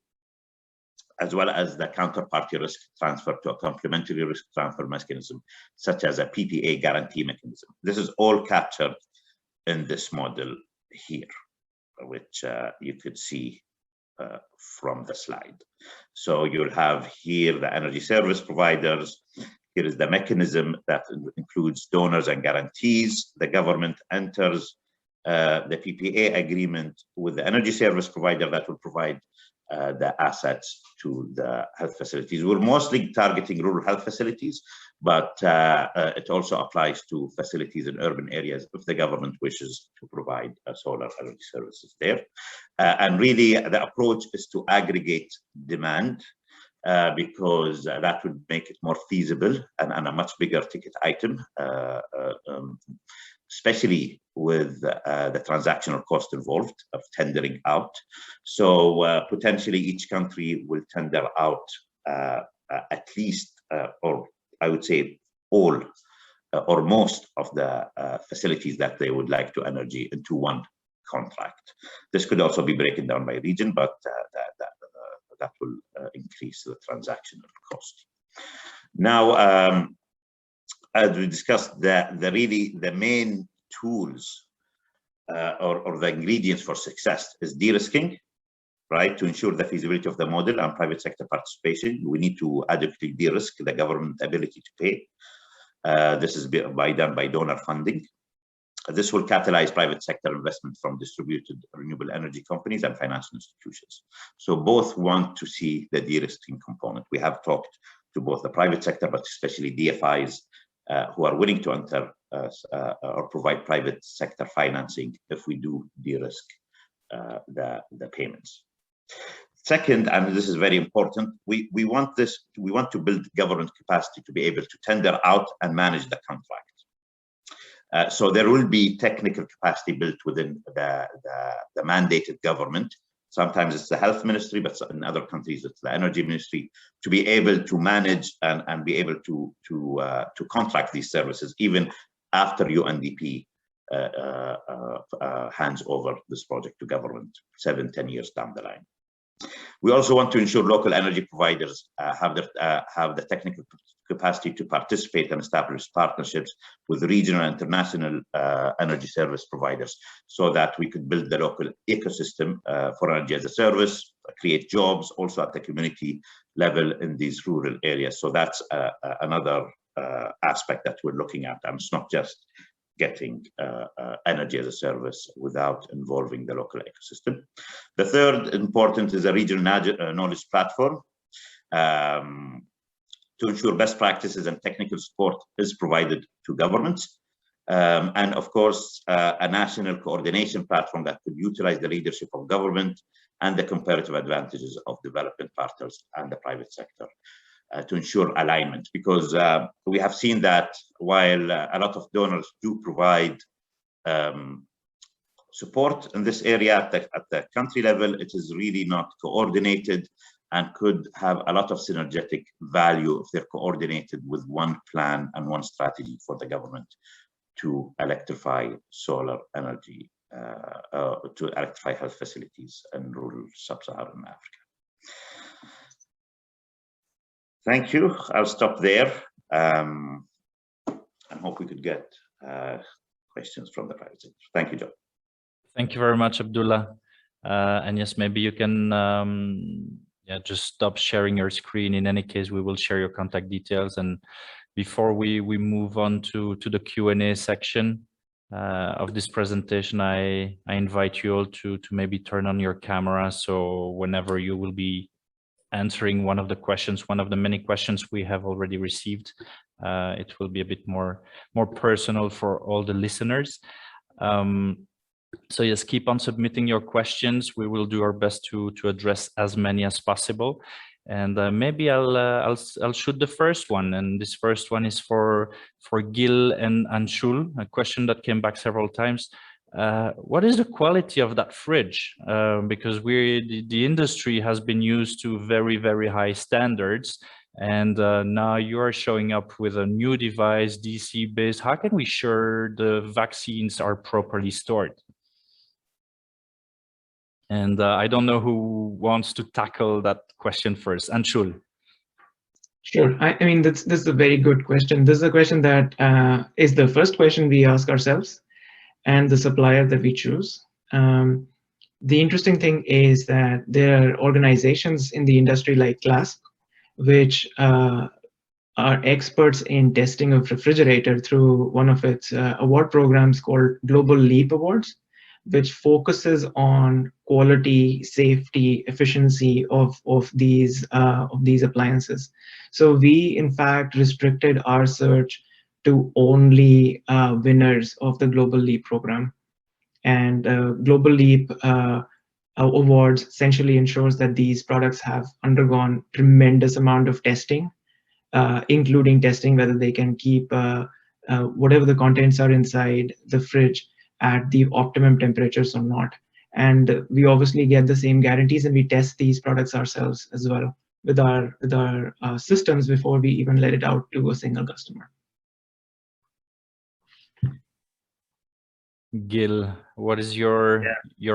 as well as the counterparty risk transfer to a complementary risk transfer mechanism, such as a PPA guarantee mechanism. This is all captured in this model here, which you could see from the slide. So you'll have here the energy service providers. Here is the mechanism that includes donors and guarantees. The government enters the PPA agreement with the energy service provider that will provide the assets to the health facilities. We're mostly targeting rural health facilities, but it also applies to facilities in urban areas if the government wishes to provide solar energy services there. And really, the approach is to aggregate demand because that would make it more feasible and a much bigger ticket item, especially with the transactional cost involved of tendering out. So potentially each country will tender out at least, or I would say all or most of the facilities that they would like to energy into one contract. This could also be broken down by region, but that will increase the transactional cost. Now, as we discussed, the main tools or the ingredients for success is de-risking, right? To ensure the feasibility of the model and private sector participation, we need to adequately de-risk the government ability to pay. This is done by donor funding. This will catalyze private sector investment from distributed renewable energy companies and financial institutions. So both want to see the de-risking component. We have talked to both the private sector, but especially DFIs who are willing to enter or provide private sector financing if we do de-risk the payments. Second, and this is very important, we want to build government capacity to be able to tender out and manage the contract. So there will be technical capacity built within the mandated government. Sometimes it's the health ministry, but in other countries it's the energy ministry, to be able to manage and be able to contract these services even after UNDP hands over this project to government 7-10 years down the line. We also want to ensure local energy providers have the technical capacity to participate and establish partnerships with regional and international energy service providers, so that we could build the local ecosystem for energy as a service, create jobs also at the community level in these rural areas. So that's another aspect that we're looking at, and it's not just getting energy as a service without involving the local ecosystem. The third important is a regional knowledge platform to ensure best practices and technical support is provided to governments. And of course, a national coordination platform that could utilize the leadership of government and the comparative advantages of development partners and the private sector to ensure alignment, because we have seen that while a lot of donors do provide support in this area at the country level, it is really not coordinated and could have a lot of synergetic value if they're coordinated with one plan and one strategy for the government to electrify solar energy, to electrify health facilities in rural sub-Saharan Africa. Thank you. I'll stop there. I hope we could get questions from the private sector. Thank you, John. Thank you very much, Abudullah. And yes, maybe you can just stop sharing your screen. In any case, we will share your contact details. And before we move on to the Q&A section of this presentation, I invite you all to maybe turn on your camera. So whenever you will be answering one of the questions, one of the many questions we have already received, it will be a bit more personal for all the listeners. So yes, keep on submitting your questions. We will do our best to address as many as possible. And maybe I'll shoot the first one, and this first one is for Gil and Anshul, a question that came back several times. What is the quality of that fridge? Because the industry has been used to very, very high standards, and now you are showing up with a new device, DC based. How can we sure the vaccines are properly stored? And I don't know who wants to tackle that question first. Anshul. Sure. I mean, this is a very good question. This is a question that is the first question we ask ourselves and the supplier that we choose. The interesting thing is that there are organizations in the industry like CLASP, which are experts in testing of refrigerator through one of its award programs called Global Leap Awards, which focuses on quality, safety, efficiency of these appliances. So we, in fact, restricted our search to only winners of the Global Leap program. And Global Leap Awards essentially ensures that these products have undergone tremendous amount of testing, including testing whether they can keep whatever the contents are inside the fridge at the optimum temperatures or not. And we obviously get the same guarantees, and we test these products ourselves as well with our systems before we even let it out to a single customer. Gil, what is your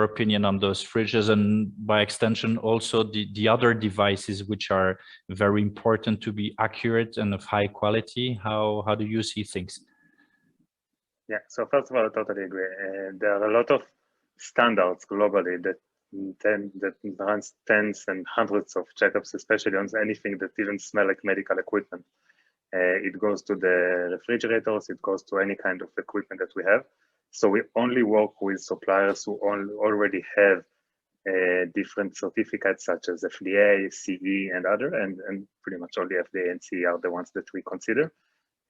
opinion on those fridges, and by extension also the other devices which are very important to be accurate and of high quality? How do you see things? Yeah, so first of all, I totally agree. There are a lot of standards globally that runs tens and hundreds of checkups, especially on anything that even smell like medical equipment. It goes to the refrigerators, it goes to any kind of equipment that we have. So we only work with suppliers who already have different certificates such as FDA, CE, and other, and pretty much only FDA and CE are the ones that we consider.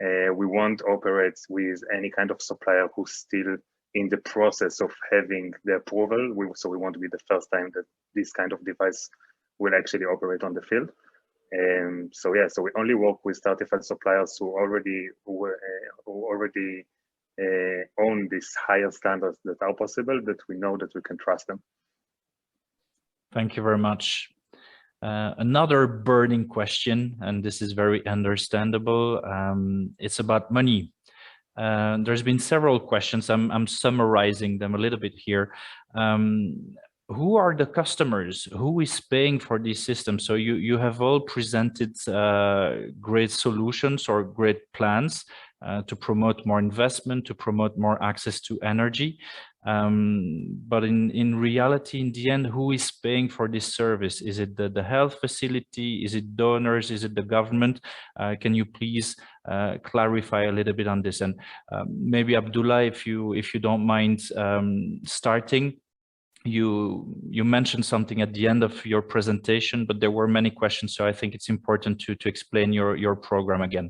We won't operate with any kind of supplier who's still in the process of having the approval. So we want to be the first time that this kind of device will actually operate on the field. So we only work with certified suppliers who already own these higher standards that are possible, that we know that we can trust them. Thank you very much. Another burning question, and this is very understandable. It's about money. There's been several questions. I'm summarizing them a little bit here. Who are the customers? Who is paying for these systems? So you have all presented great solutions or great plans to promote more investment, to promote more access to energy. But in reality, in the end, who is paying for this service? Is it the health facility? Is it donors? Is it the government? Can you please clarify a little bit on this? And maybe Abudullah, if you don't mind starting. You mentioned something at the end of your presentation, but there were many questions, so I think it's important to explain your program again.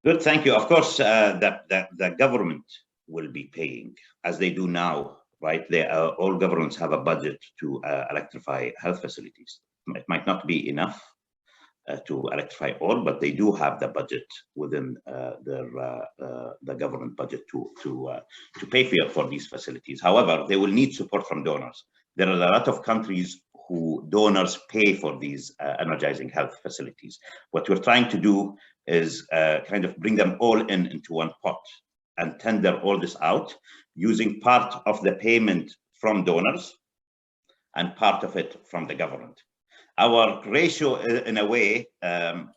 Good, thank you. Of course, the government will be paying, as they do now, right? All governments have a budget to electrify health facilities. It might not be enough to electrify all, but they do have the budget within the government budget to pay for these facilities. However, they will need support from donors. There are a lot of countries who donors pay for these energizing health facilities. What we're trying to do is kind of bring them all into one pot and tender all this out, using part of the payment from donors and part of it from the government. Our ratio, in a way,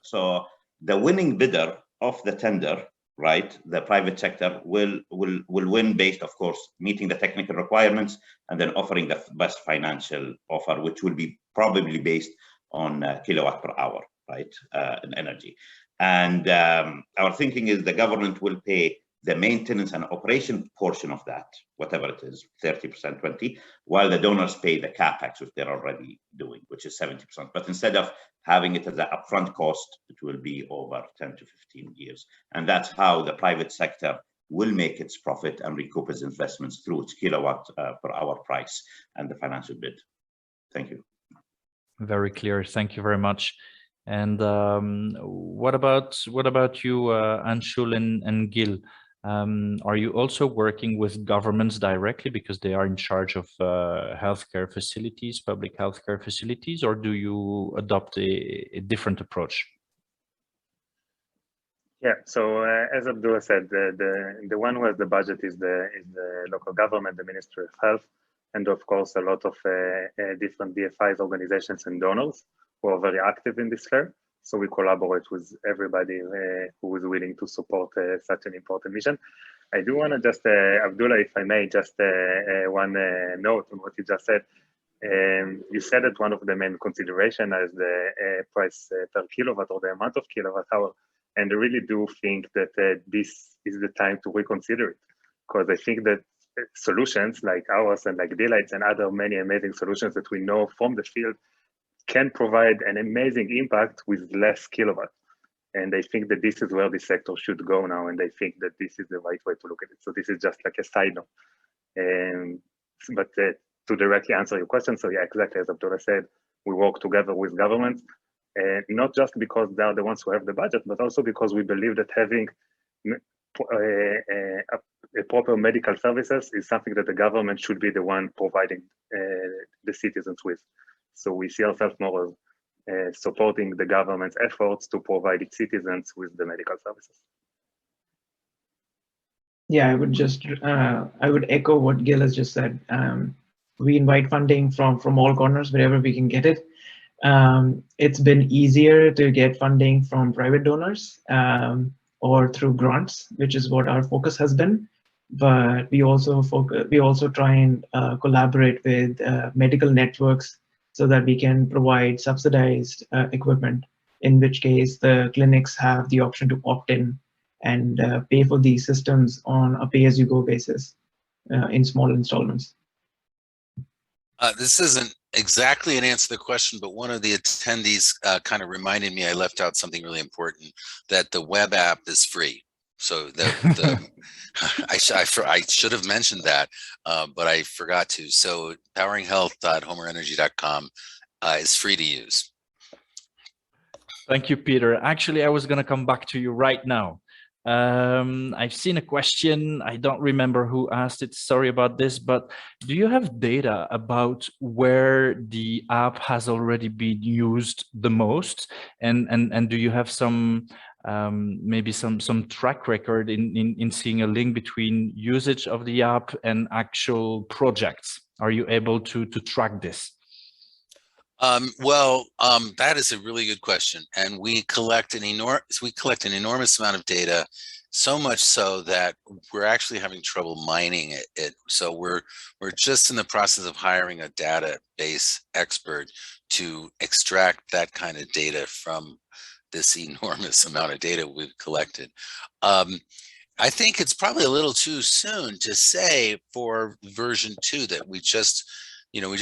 so the winning bidder of the tender, right, the private sector will win based, of course, meeting the technical requirements and then offering the best financial offer, which will be probably based on kilowatt per hour, right, in energy. And our thinking is the government will pay the maintenance and operation portion of that, whatever it is, 30%, 20%, while the donors pay the capex, which they're already doing, which is 70%. But instead of having it as an upfront cost, it will be over 10 to 15 years. And that's how the private sector will make its profit and recoup its investments through its kilowatt per hour price and the financial bid. Thank you. Very clear. Thank you very much. And what about you, Anshul and Gil? Are you also working with governments directly because they are in charge of healthcare facilities, public healthcare facilities, or do you adopt a different approach? Yeah, so as Abdullah said, the one who has the budget is the local government, the Ministry of Health, and of course a lot of different DFIs, organizations, and donors who are very active in this sphere. So we collaborate with everybody who is willing to support such an important mission. I do want to just, Abdullah, if I may, just one note on what you just said. You said that one of the main consideration is the price per kilowatt or the amount of kilowatt hour. And I really do think that this is the time to reconsider it, because I think that solutions like ours and like d.light and other many amazing solutions that we know from the field can provide an amazing impact with less kilowatt. And I think that this is where the sector should go now. And I think that this is the right way to look at it. So this is just like a side note. But to directly answer your question, so yeah, exactly as Abdullah said, we work together with governments, not just because they are the ones who have the budget, but also because we believe that having a proper medical services is something that the government should be the one providing the citizens with. So we see ourselves more as supporting the government's efforts to provide its citizens with the medical services. Yeah, I would just I would echo what Gil has just said. We invite funding from all corners wherever we can get it. It's been easier to get funding from private donors or through grants, which is what our focus has been. But we also try and collaborate with medical networks so that we can provide subsidized equipment, in which case the clinics have the option to opt in and pay for these systems on a pay-as-you-go basis in small installments. This isn't exactly an answer to the question, but one of the attendees kind of reminded me I left out something really important, that the web app is free. So I should have mentioned that, but I forgot to. So poweringhealth.homerenergy.com is free to use. Thank you, Peter. Actually, I was going to come back to you right now. I've seen a question. I don't remember who asked it. Sorry about this, but do you have data about where the app has already been used the most? And do you have some maybe some track record in seeing a link between usage of the app and actual projects? Are you able to track this? That is a really good question, and we collect an enormous amount of data, so much so that we're actually having trouble mining it. So we're just in the process of hiring a database expert to extract that kind of data from this enormous amount of data we've collected. I think it's probably a little too soon to say for version 2 that we just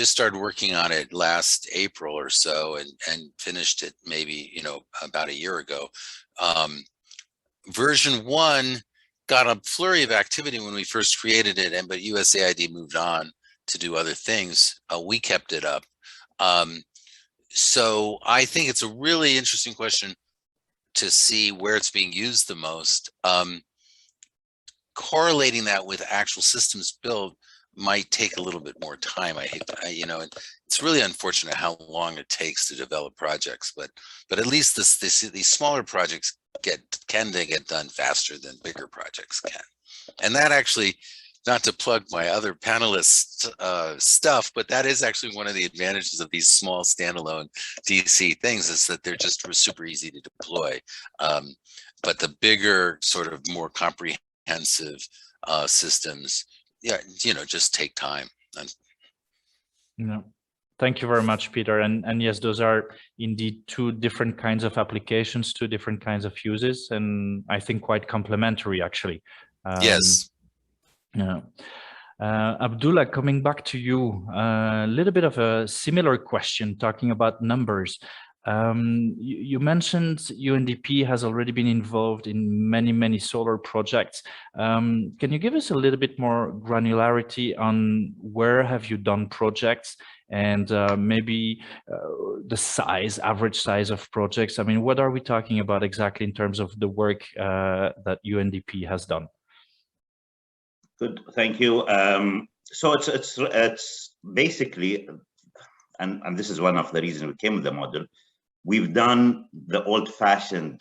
started working on it last April or so and finished it maybe, about a year ago. Version 1 got a flurry of activity when we first created it, but USAID moved on to do other things. We kept it up. So I think it's a really interesting question to see where it's being used the most. Correlating that with actual systems built might take a little bit more time. It's really unfortunate how long it takes to develop projects, but at least these smaller projects tend to get done faster than bigger projects can. And that actually, not to plug my other panelists stuff, but that is actually one of the advantages of these small standalone DC things, is that they're just super easy to deploy. But the bigger, sort of more comprehensive systems, just take time. No, thank you very much, Peter. And yes, those are indeed two different kinds of applications, two different kinds of uses, and I think quite complementary, actually. Yes. Yeah. Abdullah, coming back to you, a little bit of a similar question, talking about numbers. You mentioned UNDP has already been involved in many solar projects. Can you give us a little bit more granularity on where have you done projects and maybe the size, average size of projects? I mean, what are we talking about exactly in terms of the work that UNDP has done? Good, thank you. So it's basically, and this is one of the reasons we came with the model. We've done the old-fashioned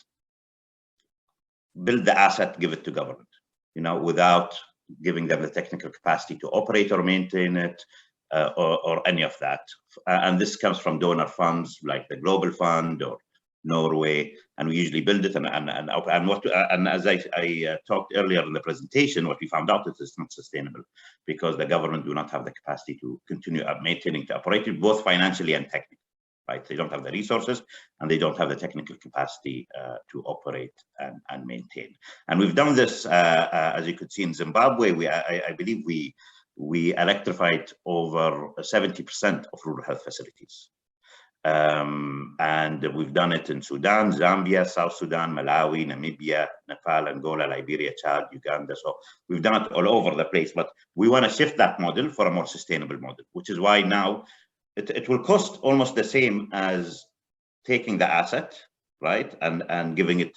build the asset, give it to government, without giving them the technical capacity to operate or maintain it, or any of that. And this comes from donor funds like the Global Fund or Norway, and we usually build it. And as I talked earlier in the presentation, what we found out is it's not sustainable because the government do not have the capacity to continue maintaining, to operate it, both financially and technically. Right? They don't have the resources and they don't have the technical capacity to operate and maintain. And we've done this, as you could see in Zimbabwe. I believe we electrified over 70% of rural health facilities. And we've done it in Sudan, Zambia, South Sudan, Malawi, Namibia, Nepal, Angola, Liberia, Chad, Uganda. So we've done it all over the place, but we want to shift that model for a more sustainable model, which is why now it will cost almost the same as taking the asset, right, and giving it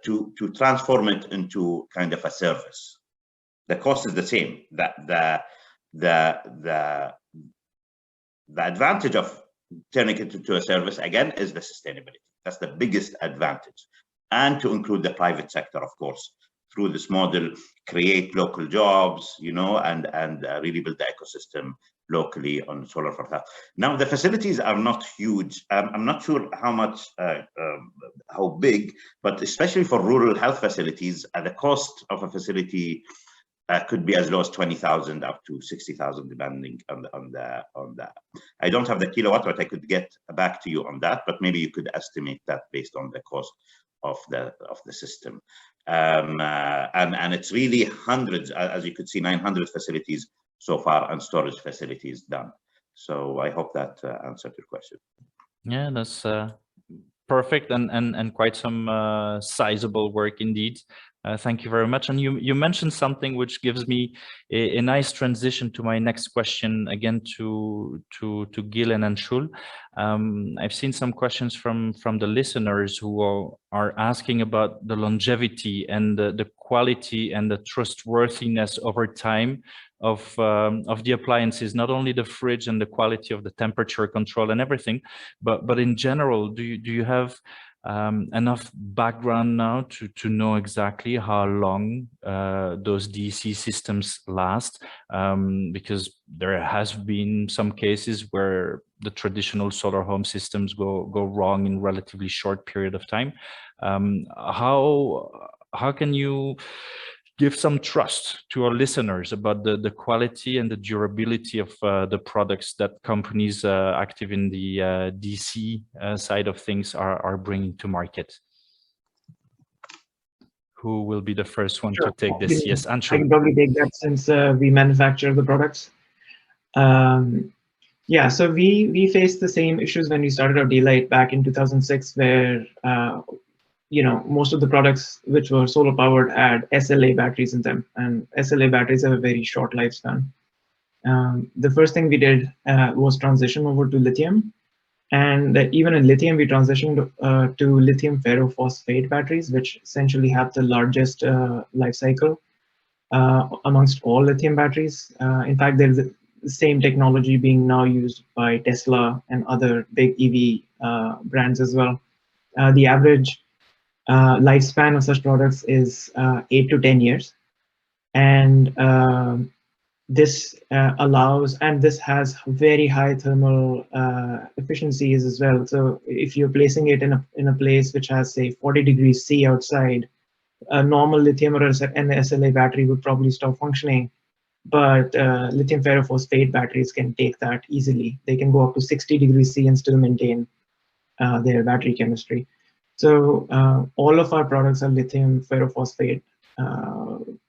to transform it into kind of a service. The cost is the same. The advantage of turning it into a service again is the sustainability. That's the biggest advantage, and to include the private sector, of course, through this model, create local jobs, and really build the ecosystem locally on solar for health. Now, the facilities are not huge. I'm not sure how big, but especially for rural health facilities, the cost of a facility could be as low as 20,000 up to 60,000, depending on the. I don't have the kilowatt, but I could get back to you on that. But maybe you could estimate that based on the cost of the system. And it's really hundreds, as you could see, 900 facilities so far, and storage facilities done. So I hope that answered your question. Yeah, that's perfect and quite some sizable work indeed. Thank you very much. And you mentioned something which gives me a nice transition to my next question, again to Gil and Anshul. I've seen some questions from the listeners who are asking about the longevity and the quality and the trustworthiness over time of the appliances, not only the fridge and the quality of the temperature control and everything, but in general, do you have enough background now to know exactly how long those DC systems last? Because there has been some cases where the traditional solar home systems go wrong in relatively short period of time. How can you give some trust to our listeners about the quality and the durability of the products that companies active in the DC side of things are bringing to market? Who will be the first one to take this? Yes, Anshul. I can probably take that since we manufacture the products. Yeah, so we faced the same issues when we started our d.light back in 2006, where most of the products which were solar powered had SLA batteries in them, and SLA batteries have a very short lifespan. The first thing we did was transition over to lithium, and even in lithium we transitioned to lithium ferrophosphate batteries, which essentially have the largest life cycle amongst all lithium batteries. In fact, there's the same technology being now used by Tesla and other big EV brands as well. The average lifespan of such products is 8 to 10 years, and this allows, and this has very high thermal efficiencies as well. So if you're placing it in a place which has, say, 40 degrees C outside, a normal lithium or an SLA battery would probably stop functioning, but lithium ferrophosphate batteries can take that easily. They can go up to 60 degrees C and still maintain their battery chemistry. So all of our products are lithium ferrophosphate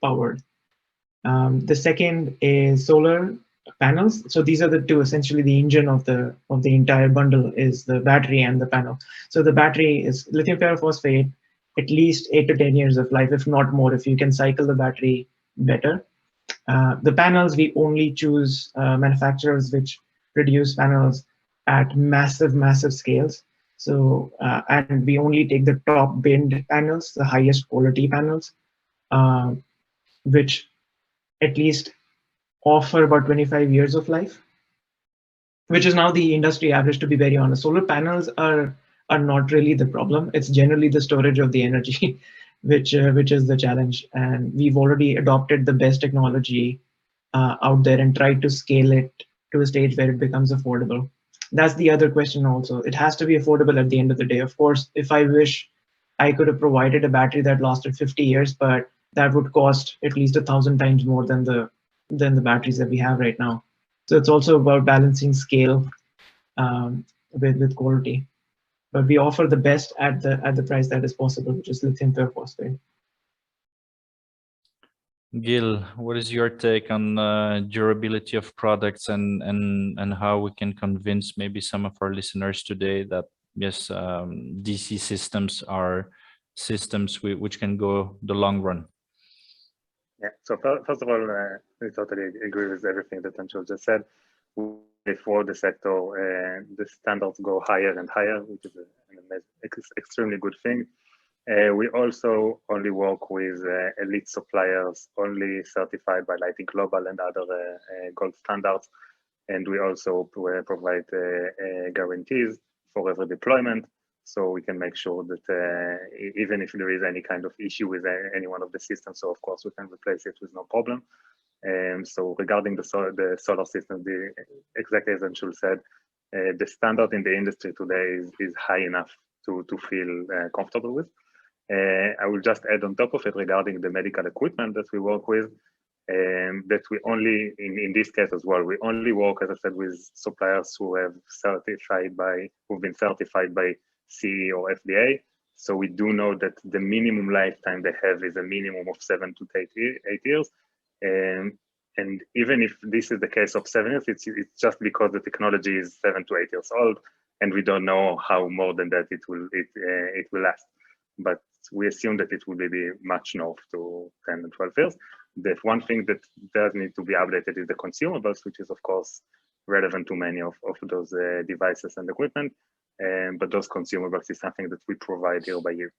powered. The second is solar. panels. So these are the two, essentially the engine of the entire bundle is the battery and the panel. So the battery is lithium ferrophosphate, at least 8 to 10 years of life, if not more, if you can cycle the battery better. The panels, we only choose manufacturers which produce panels at massive scales. So, and we only take the top binned panels, the highest quality panels, which at least offer about 25 years of life, which is now the industry average, to be very honest. Solar panels are not really the problem. It's generally the storage of the energy, which is the challenge. And we've already adopted the best technology out there and tried to scale it to a stage where it becomes affordable. That's the other question also. It has to be affordable at the end of the day. Of course, if I wish I could have provided a battery that lasted 50 years, but that would cost at least 1,000 times more than the batteries that we have right now. So it's also about balancing scale with quality. But we offer the best at the price that is possible, which is lithium ferrophosphate. Gil, what is your take on durability of products and how we can convince maybe some of our listeners today that yes, DC systems are systems which can go the long run? Yeah, so first of all, I totally agree with everything that Anshul just said. For the sector, the standards go higher and higher, which is an extremely good thing. We also only work with elite suppliers, only certified by Lighting Global and other gold standards. And we also provide guarantees for every deployment. So we can make sure that even if there is any kind of issue with any one of the systems, so of course we can replace it with no problem. So regarding the solar system, exactly as Anshul said, the standard in the industry today is high enough to feel comfortable with. I will just add on top of it regarding the medical equipment that we work with, that we only, in this case as well, we only work, as I said, with suppliers who have who've been certified by CE or FDA. So we do know that the minimum lifetime they have is a minimum of 7 to 8 years. And even if this is the case of 7 years, it's just because the technology is 7 to 8 years old, and we don't know how more than that it will last. But we assume that it will be much north to 10 and 12 years. The one thing that does need to be updated is the consumables, which is of course relevant to many of those devices and equipment. But those consumables is something that we provide year by year.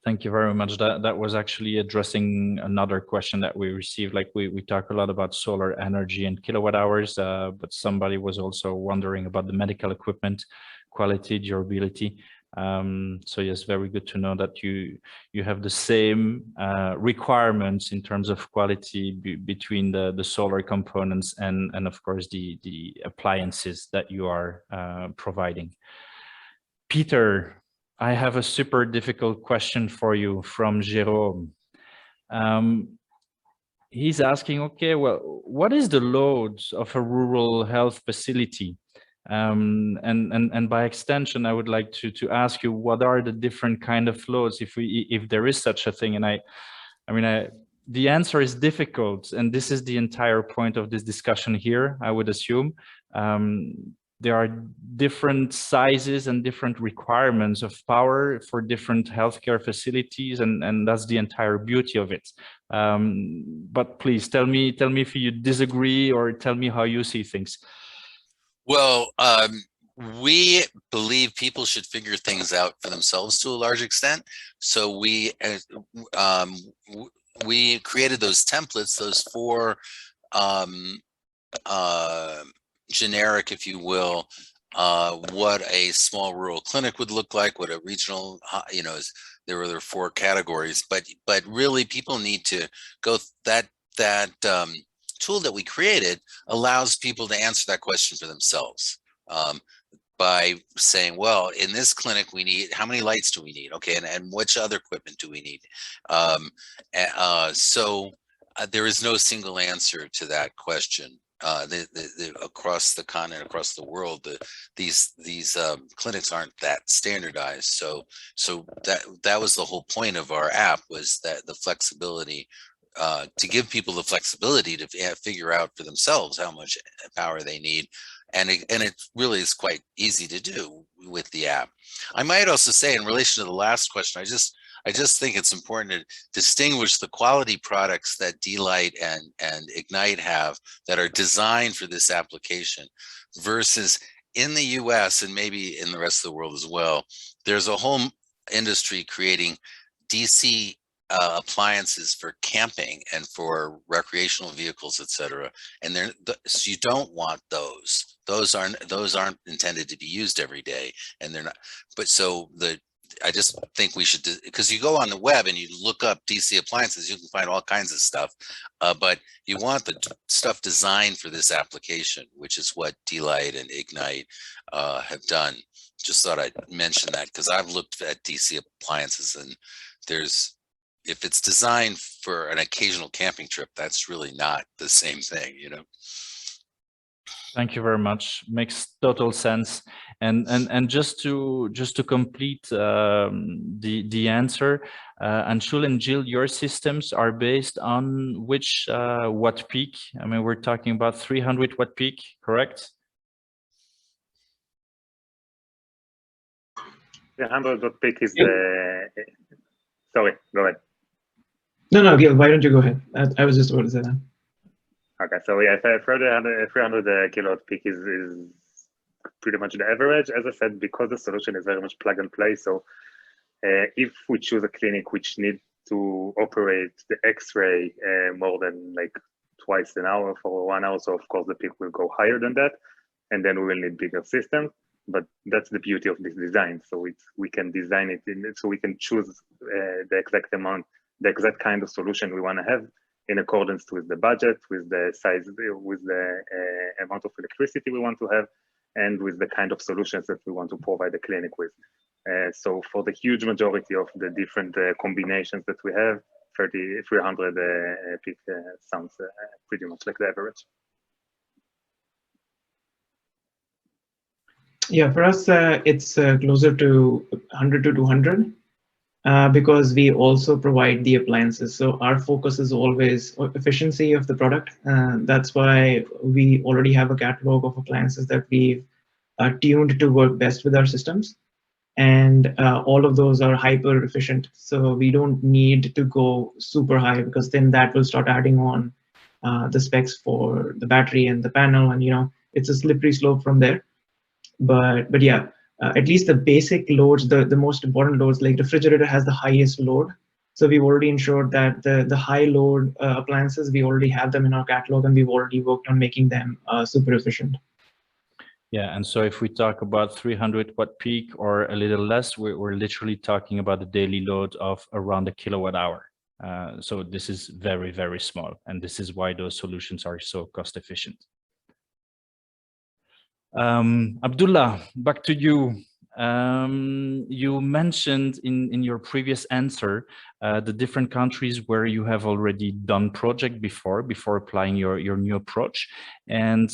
Thank you very much. That was actually addressing another question that we received. Like we talk a lot about solar energy and kilowatt hours, but somebody was also wondering about the medical equipment quality, durability. So yes, very good to know that you have the same requirements in terms of quality between the solar components and of course the appliances that you are providing. Peter, I have a super difficult question for you from Jérôme. He's asking, okay, well, what is the load of a rural health facility? And by extension, I would like to ask you, what are the different kind of loads if there is such a thing? And I mean, the answer is difficult, and this is the entire point of this discussion here, I would assume. There are different sizes and different requirements of power for different healthcare facilities, and that's the entire beauty of it. But please tell me if you disagree, or tell me how you see things. Well, we believe people should figure things out for themselves to a large extent. So we created those templates, those 4 generic, if you will, what a small rural clinic would look like, what a regional, there were 4 categories, but really people need to go, that tool that we created allows people to answer that question for themselves, by saying, well, in this clinic we need, how many lights do we need? Okay, and which other equipment do we need? So there is no single answer to that question. Across the continent, across the world, these clinics aren't that standardized. So that was the whole point of our app, was that the flexibility to give people the flexibility to figure out for themselves how much power they need. And it really is quite easy to do with the app. I might also say, in relation to the last question, I just think it's important to distinguish the quality products that d.light and Ignite have that are designed for this application versus in the US and maybe in the rest of the world as well. There's a whole industry creating DC appliances for camping and for recreational vehicles, etc. And so you don't want those. Those aren't intended to be used every day, and they're not. But so I just think we should, because you go on the web and you look up DC appliances, you can find all kinds of stuff, but you want the stuff designed for this application, which is what d.light and Ignite have done. Just thought I'd mention that because I've looked at DC appliances, and if it's designed for an occasional camping trip, that's really not the same thing, you know. Thank you very much. Makes total sense. And just to complete the answer, Anshul and Jill, your systems are based on which watt peak? I mean, we're talking about 300 watt peak, correct? 300 watt peak is the. Sorry, go ahead. No, Gil, why don't you go ahead? I was just about to say that. Okay, so yeah, 300 kilowatt peak is pretty much the average. As I said, because the solution is very much plug and play. So if we choose a clinic which needs to operate the X-ray more than like twice an hour for 1 hour, so of course the peak will go higher than that, and then we will need bigger systems. But that's the beauty of this design. So we can design it so we can choose the exact amount, the exact kind of solution we want to have, in accordance with the budget, with the size, with the amount of electricity we want to have, and with the kind of solutions that we want to provide the clinic with. So for the huge majority of the different combinations that we have, 300 peak sounds pretty much like the average. Yeah, for us, it's closer to 100 to 200. Because we also provide the appliances. So our focus is always efficiency of the product. That's why we already have a catalog of appliances that we've tuned to work best with our systems. And all of those are hyper efficient. So we don't need to go super high, because then that will start adding on the specs for the battery and the panel. And, you know, it's a slippery slope from there. But yeah. At least the basic loads, the most important loads, like refrigerator has the highest load. So we've already ensured that the high load appliances, we already have them in our catalog, and we've already worked on making them super efficient. Yeah, and so if we talk about 300 watt peak or a little less, we're literally talking about the daily load of around a kilowatt hour. So this is very, very small. And this is why those solutions are so cost efficient. Abudullah, back to you. You mentioned in your previous answer the different countries where you have already done project before applying your new approach. And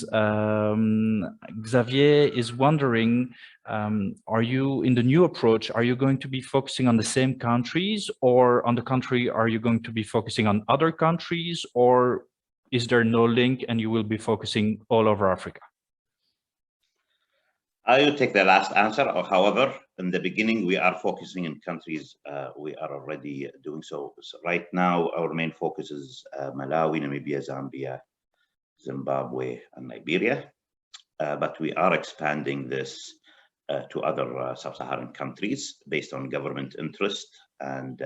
Xavier is wondering, are you in the new approach, are you going to be focusing on the same countries, or on the contrary, are you going to be focusing on other countries, or is there no link and you will be focusing all over Africa? I will take the last answer. However, in the beginning, we are focusing in countries we are already doing so. So right now, our main focus is Malawi, Namibia, Zambia, Zimbabwe, and Liberia. But we are expanding this to other sub-Saharan countries based on government interest and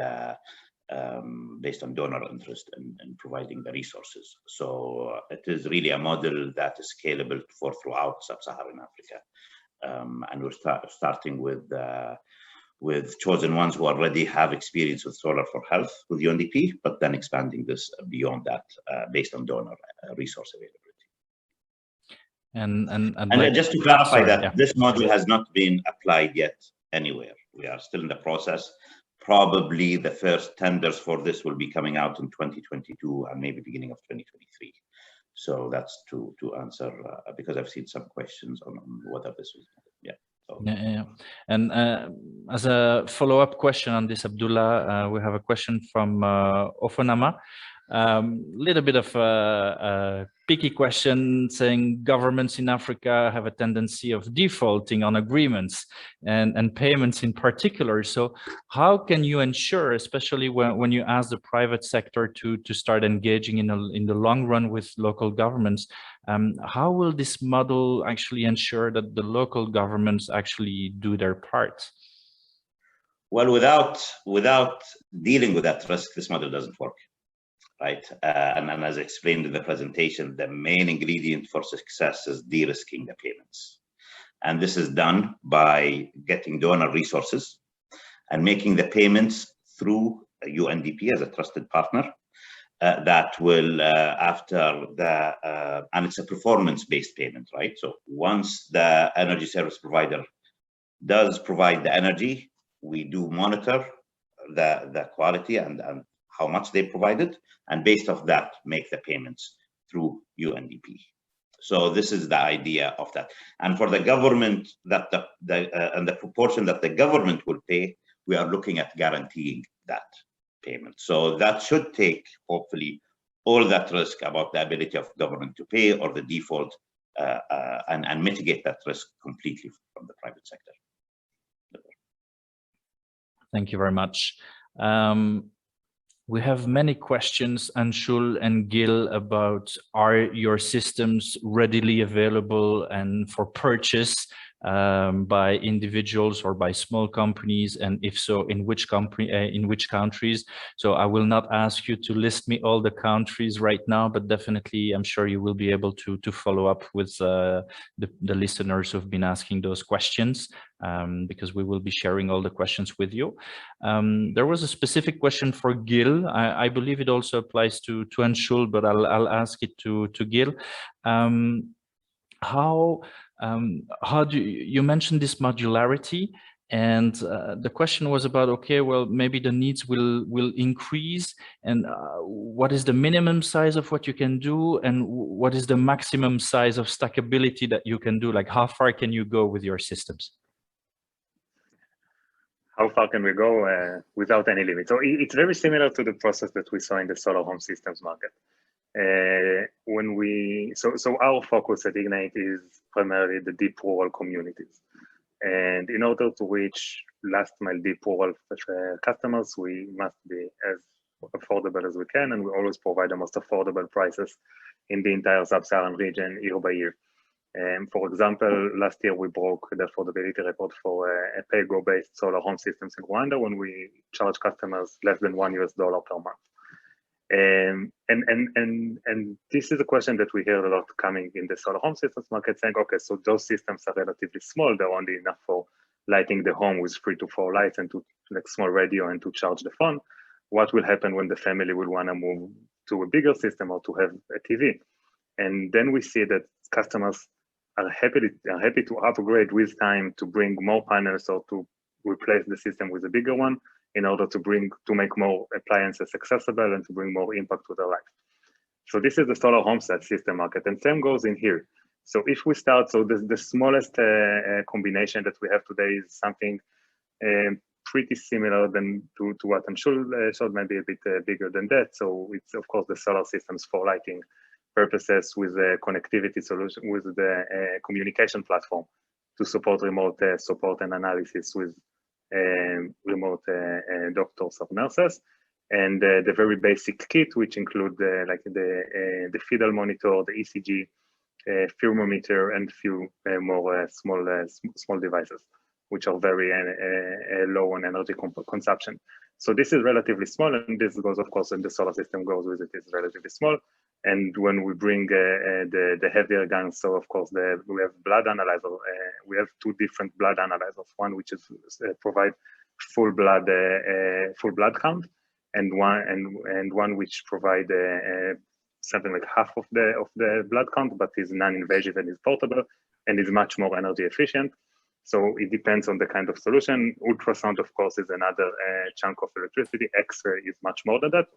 based on donor interest in providing the resources. So it is really a model that is scalable throughout sub-Saharan Africa. And we're starting with chosen ones who already have experience with solar for health with UNDP, but then expanding this beyond that based on donor resource availability. And just to clarify this model has not been applied yet anywhere. We are still in the process. Probably the first tenders for this will be coming out in 2022 and maybe beginning of 2023. So that's to answer, because I've seen some questions on whether this was, Yeah. And as a follow-up question on this, Abudullah, we have a question from Ofonama. Little bit of a picky question, saying governments in Africa have a tendency of defaulting on agreements and payments in particular. So how can you ensure, especially when you ask the private sector to start engaging in the long run with local governments, how will this model actually ensure that the local governments actually do their part? Well, without dealing with that risk, this model doesn't work, right? And as explained in the presentation, the main ingredient for success is de-risking the payments. And this is done by getting donor resources and making the payments through UNDP as a trusted partner that will, after the, and it's a performance-based payment, right? So once the energy service provider does provide the energy, we do monitor the quality and how much they provided, and based off that, make the payments through UNDP. So this is the idea of that. And for the government, that and the proportion that the government will pay, we are looking at guaranteeing that payment. So that should take, hopefully, all that risk about the ability of government to pay or the default and mitigate that risk completely from the private sector. Thank you very much. We have many questions, Anshul and Gil, about are your systems readily available and for purchase by individuals or by small companies, and if so, in which countries? So I will not ask you to list me all the countries right now, but definitely I'm sure you will be able to follow up with the listeners who've been asking those questions, because we will be sharing all the questions with you. There was a specific question for Gil. I believe it also applies to Anshul, but I'll ask it to Gil. How do you mentioned this modularity, and the question was about, okay, well, maybe the needs will increase, and what is the minimum size of what you can do, and what is the maximum size of stackability that you can do? Like, how far can you go with your systems? How far can we go without any limit? So it's very similar to the process that we saw in the solar home systems market. So our focus at Ignite is primarily the deep rural communities. And in order to reach last mile deep rural customers, we must be as affordable as we can, and we always provide the most affordable prices in the entire sub-Saharan region year by year. For example, last year we broke the affordability record for a pay-go-based solar home systems in Rwanda when we charge customers less than $1 per month. And this is a question that we hear a lot coming in the solar home systems market, saying, okay, so those systems are relatively small, they're only enough for lighting the home with 3 to 4 lights and to like small radio and to charge the phone. What will happen when the family will want to move to a bigger system or to have a TV? And then we see that customers are happy to upgrade with time to bring more panels or to replace the system with a bigger one in order to make more appliances accessible and to bring more impact to their life. So this is the solar home system market, and same goes in here. So if we start, so the smallest combination that we have today is something pretty similar to what Anshul showed, maybe a bit bigger than that. So it's of course the solar systems for lighting purposes with the connectivity solution, with the communication platform to support remote support and analysis with remote doctors or nurses, and the very basic kit, which include like the fetal monitor, the ECG, thermometer, and few more small devices, which are very low on energy consumption. So this is relatively small, and this goes, of course, and the solar system goes with it, is relatively small. And when we bring the heavier guns, so of course we have blood analyzer. We have 2 different blood analyzers. One which is provide full blood count, and one which provide something like half of the blood count, but is non-invasive and is portable and is much more energy efficient. So it depends on the kind of solution. Ultrasound, of course, is another chunk of electricity. X-ray is much more than that,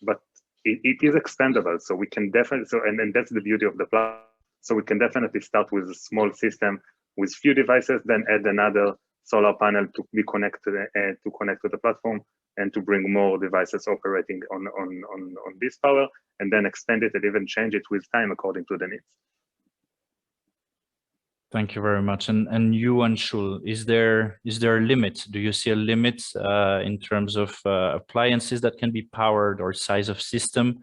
but it is expandable. So we can definitely, and that's the beauty of the platform. So we can definitely start with a small system with few devices, then add another solar panel to be connected to connect to the platform and to bring more devices operating on this power, and then expand it and even change it with time according to the needs. Thank you very much. And you, Anshul, is there a limit? Do you see a limit in terms of appliances that can be powered or size of system,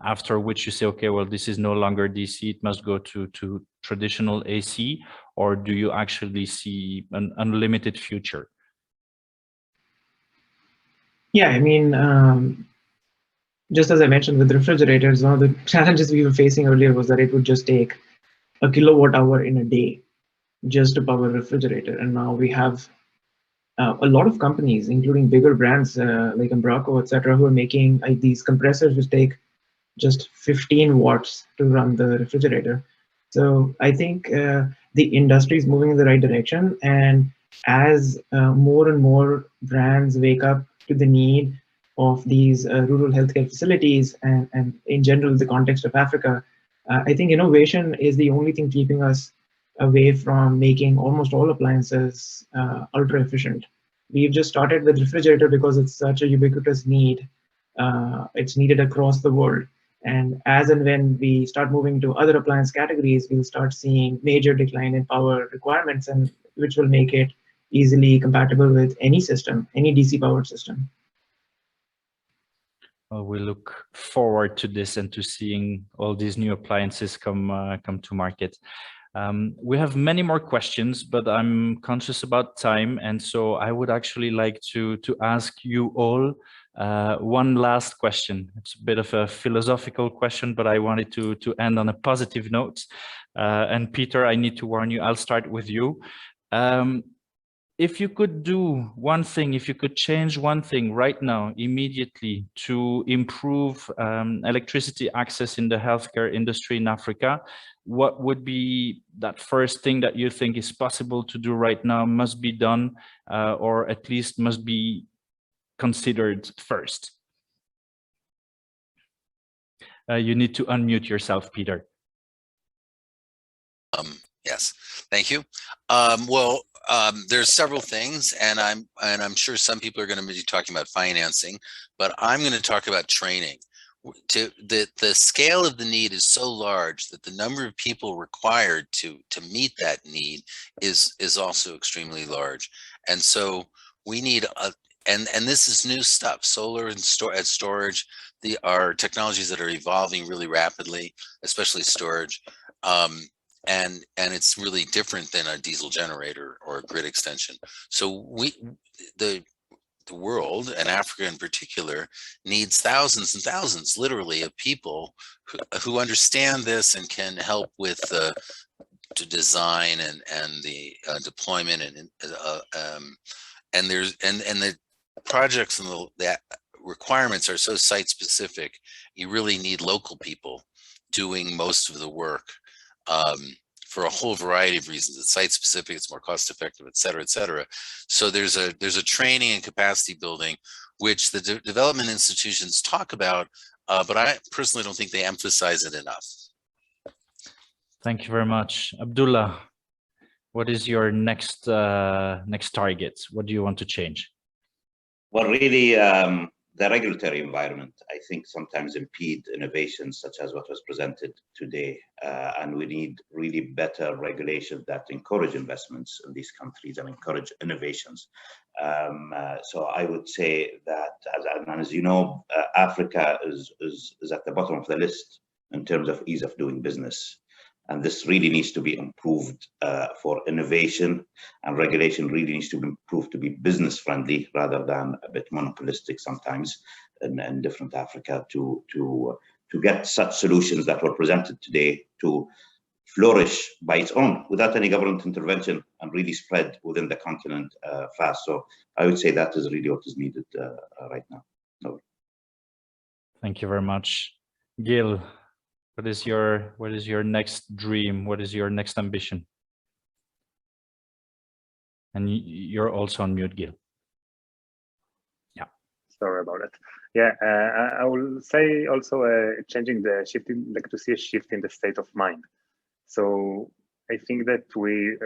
after which you say, okay, well, this is no longer DC, it must go to traditional AC, or do you actually see an unlimited future? Yeah, I mean, just as I mentioned with refrigerators, one of the challenges we were facing earlier was that it would just take a kilowatt hour in a day just to power a refrigerator. And now we have a lot of companies, including bigger brands like Embraco, etc., who are making these compressors which take just 15 watts to run the refrigerator. So I think the industry is moving in the right direction. And as more and more brands wake up to the need of these rural healthcare facilities and in general, the context of Africa, I think innovation is the only thing keeping us away from making almost all appliances ultra efficient. We've just started with refrigerator because it's such a ubiquitous need. It's needed across the world. And as and when we start moving to other appliance categories, we'll start seeing major decline in power requirements, and which will make it easily compatible with any system, any DC powered system. Well, we look forward to this and to seeing all these new appliances come to market. We have many more questions, but I'm conscious about time, and so I would actually like to ask you all one last question. It's a bit of a philosophical question, but I wanted to end on a positive note. And Peter, I need to warn you, I'll start with you. If you could do one thing, if you could change one thing right now, immediately, to improve electricity access in the healthcare industry in Africa, what would be that first thing that you think is possible to do right now, must be done, or at least must be considered first? You need to unmute yourself, Peter. Yes, thank you. There's several things, and I'm sure some people are going to be talking about financing, but I'm going to talk about training. The scale of the need is so large that the number of people required to meet that need is also extremely large, and so we need and this is new stuff. Solar and storage, are technologies that are evolving really rapidly, especially storage. And it's really different than a diesel generator or a grid extension. So the world, and Africa in particular, needs thousands and thousands, literally, of people who understand this and can help with the design and the deployment and the projects and the requirements are so site specific. You really need local people doing most of the work. For a whole variety of reasons. It's site specific, it's more cost effective, et cetera, et cetera. So there's a training and capacity building, which the development institutions talk about, but I personally don't think they emphasize it enough. Thank you very much. Abudullah, what is your next target? What do you want to change? Well, really, the regulatory environment, I think, sometimes impede innovations such as what was presented today. And we need really better regulations that encourage investments in these countries and encourage innovations. So I would say that, as you know, Africa is at the bottom of the list in terms of ease of doing business. And this really needs to be improved for innovation, and regulation really needs to be improved to be business friendly rather than a bit monopolistic sometimes in different Africa to get such solutions that were presented today to flourish by its own without any government intervention and really spread within the continent fast. So I would say that is really what is needed right now. So. Thank you very much. Gil, what is your next dream? What is your next ambition? And you're also on mute, Gil. Yeah. Sorry about it. Yeah, I will say also changing the shifting, like to see a shift in the state of mind. So I think that we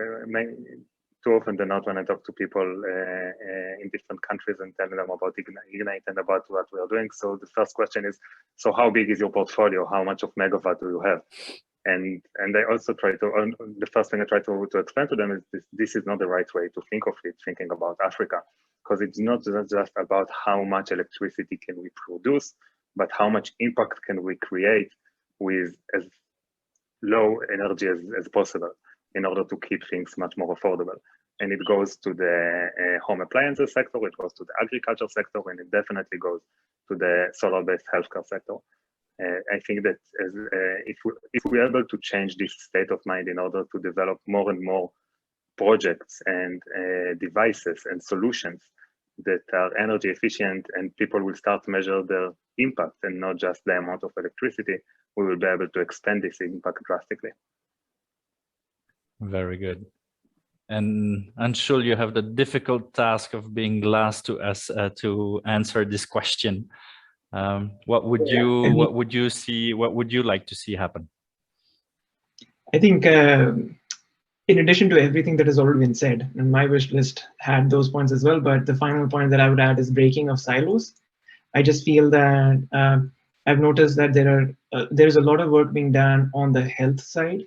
too often than not when I talk to people in different countries and tell them about Ignite and about what we are doing. So the first question is, so how big is your portfolio? How much of megawatt do you have? And I also try to, the first thing I try to explain to them is this is not the right way to think of it, thinking about Africa, because it's not just about how much electricity can we produce, but how much impact can we create with as low energy as possible in order to keep things much more affordable. And it goes to the home appliances sector, it goes to the agriculture sector, and it definitely goes to the solar-based healthcare sector. I think that if we're able to change this state of mind in order to develop more and more projects and devices and solutions that are energy efficient, and people will start to measure their impact and not just the amount of electricity, we will be able to expand this impact drastically. Very good. And Anshul, you have the difficult task of being last to answer this question. What would you see? What would you like to see happen? I think, in addition to everything that has already been said, and my wish list had those points as well, but the final point that I would add is breaking of silos. I just feel that I've noticed that there's a lot of work being done on the health side,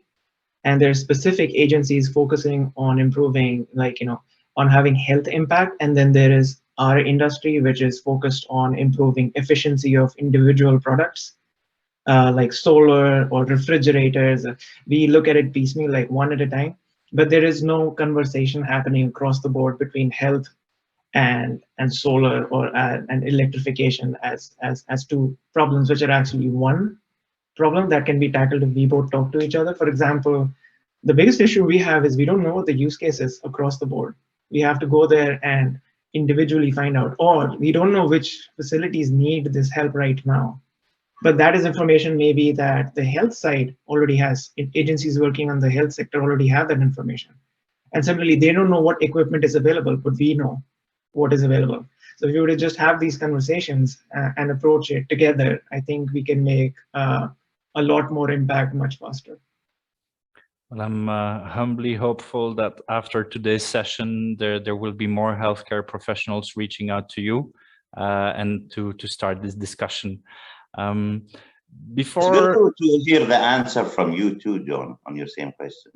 and there are specific agencies focusing on improving, on having health impact, and then there is our industry, which is focused on improving efficiency of individual products, like solar or refrigerators. We look at it piecemeal, like one at a time, but there is no conversation happening across the board between health and solar and electrification as two problems, which are actually one problem that can be tackled if we both talk to each other. For example, the biggest issue we have is we don't know the use cases across the board. We have to go there and individually find out, or we don't know which facilities need this help right now. But that is information maybe that the health side already has. Agencies working on the health sector already have that information. And similarly, they don't know what equipment is available, but we know what is available. So if you were to just have these conversations and approach it together, I think we can make a lot more impact much faster. Well, I'm humbly hopeful that after today's session, there will be more healthcare professionals reaching out to you and to start this discussion. It's good to hear the answer from you too, John, on your same question.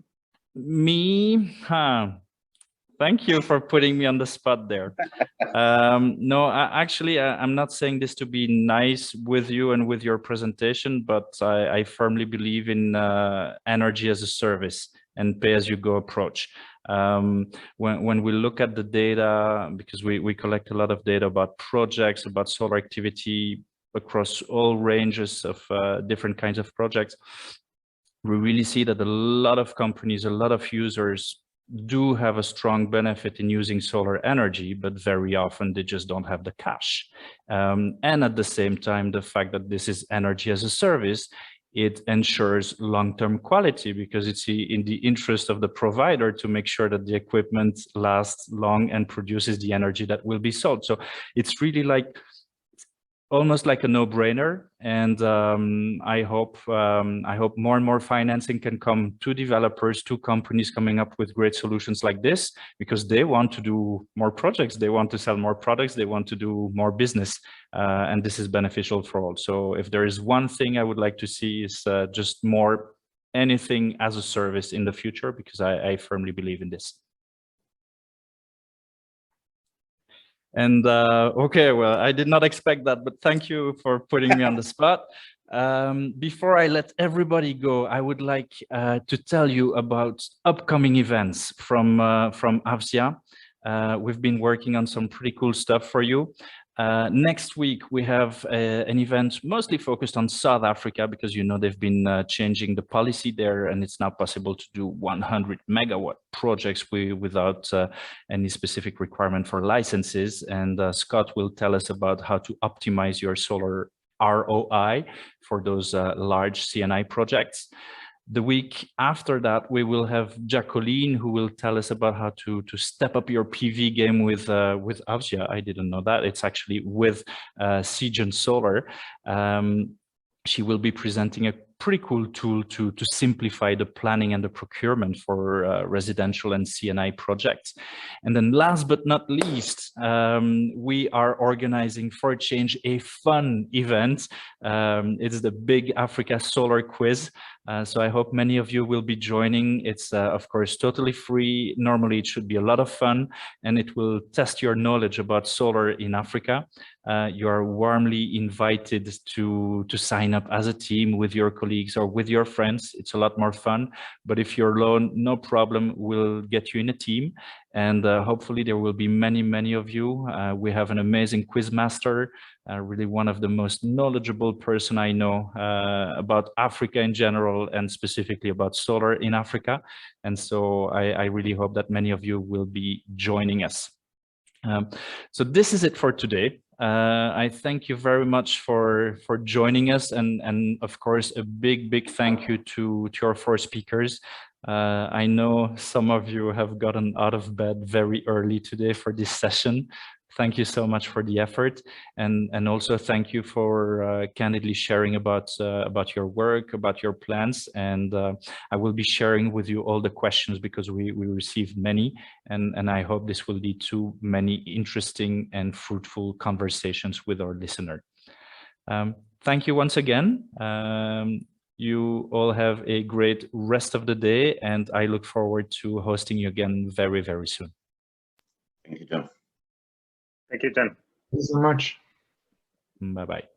Me? Thank you for putting me on the spot there. No, actually, I'm not saying this to be nice with you and with your presentation, but I firmly believe in energy as a service and pay-as-you-go approach. When we look at the data, because we collect a lot of data about projects, about solar activity across all ranges of different kinds of projects, we really see that a lot of companies, a lot of users do have a strong benefit in using solar energy, but very often they just don't have the cash. And at the same time, the fact that this is energy as a service, it ensures long-term quality because it's in the interest of the provider to make sure that the equipment lasts long and produces the energy that will be sold. So it's really like almost like a no-brainer, and I hope more and more financing can come to developers, to companies coming up with great solutions like this, because they want to do more projects, they want to sell more products, they want to do more business, and this is beneficial for all. So if there is one thing I would like to see is just more anything as a service in the future, because I firmly believe in this. And okay, well, I did not expect that, but thank you for putting me on the spot. Before I let everybody go, I would like to tell you about upcoming events from AFSIA. We've been working on some pretty cool stuff for you. Next week, we have an event mostly focused on South Africa, because you know they've been changing the policy there, and it's now possible to do 100 megawatt projects without any specific requirement for licenses. And Scott will tell us about how to optimize your solar ROI for those large CNI projects. The week after that, we will have Jacqueline, who will tell us about how to step up your PV game with AFSIA. I didn't know that. It's actually with Seagen Solar. She will be presenting a pretty cool tool to simplify the planning and the procurement for residential and CNI projects. And then last but not least, we are organizing for a change a fun event. It's the Big Africa Solar Quiz. So I hope many of you will be joining. It's of course totally free. Normally it should be a lot of fun, and it will test your knowledge about solar in Africa. You are warmly invited to sign up as a team with your colleagues or with your friends. It's a lot more fun. But if you're alone, no problem. We'll get you in a team, and hopefully there will be many of you. We have an amazing quiz master, really one of the most knowledgeable person I know about Africa in general, and specifically about solar in Africa. And so I really hope that many of you will be joining us. So this is it for today. I thank you very much for joining us, and of course a big thank you to our 4 speakers. I know some of you have gotten out of bed very early today for this session. Thank you so much for the effort, and also thank you for candidly sharing about your work, about your plans. And I will be sharing with you all the questions because we received many, and I hope this will lead to many interesting and fruitful conversations with our listener. Thank you once again. You all have a great rest of the day, and I look forward to hosting you again very soon. Thank you, John. Thank you, John. Thank you so much. Bye-bye.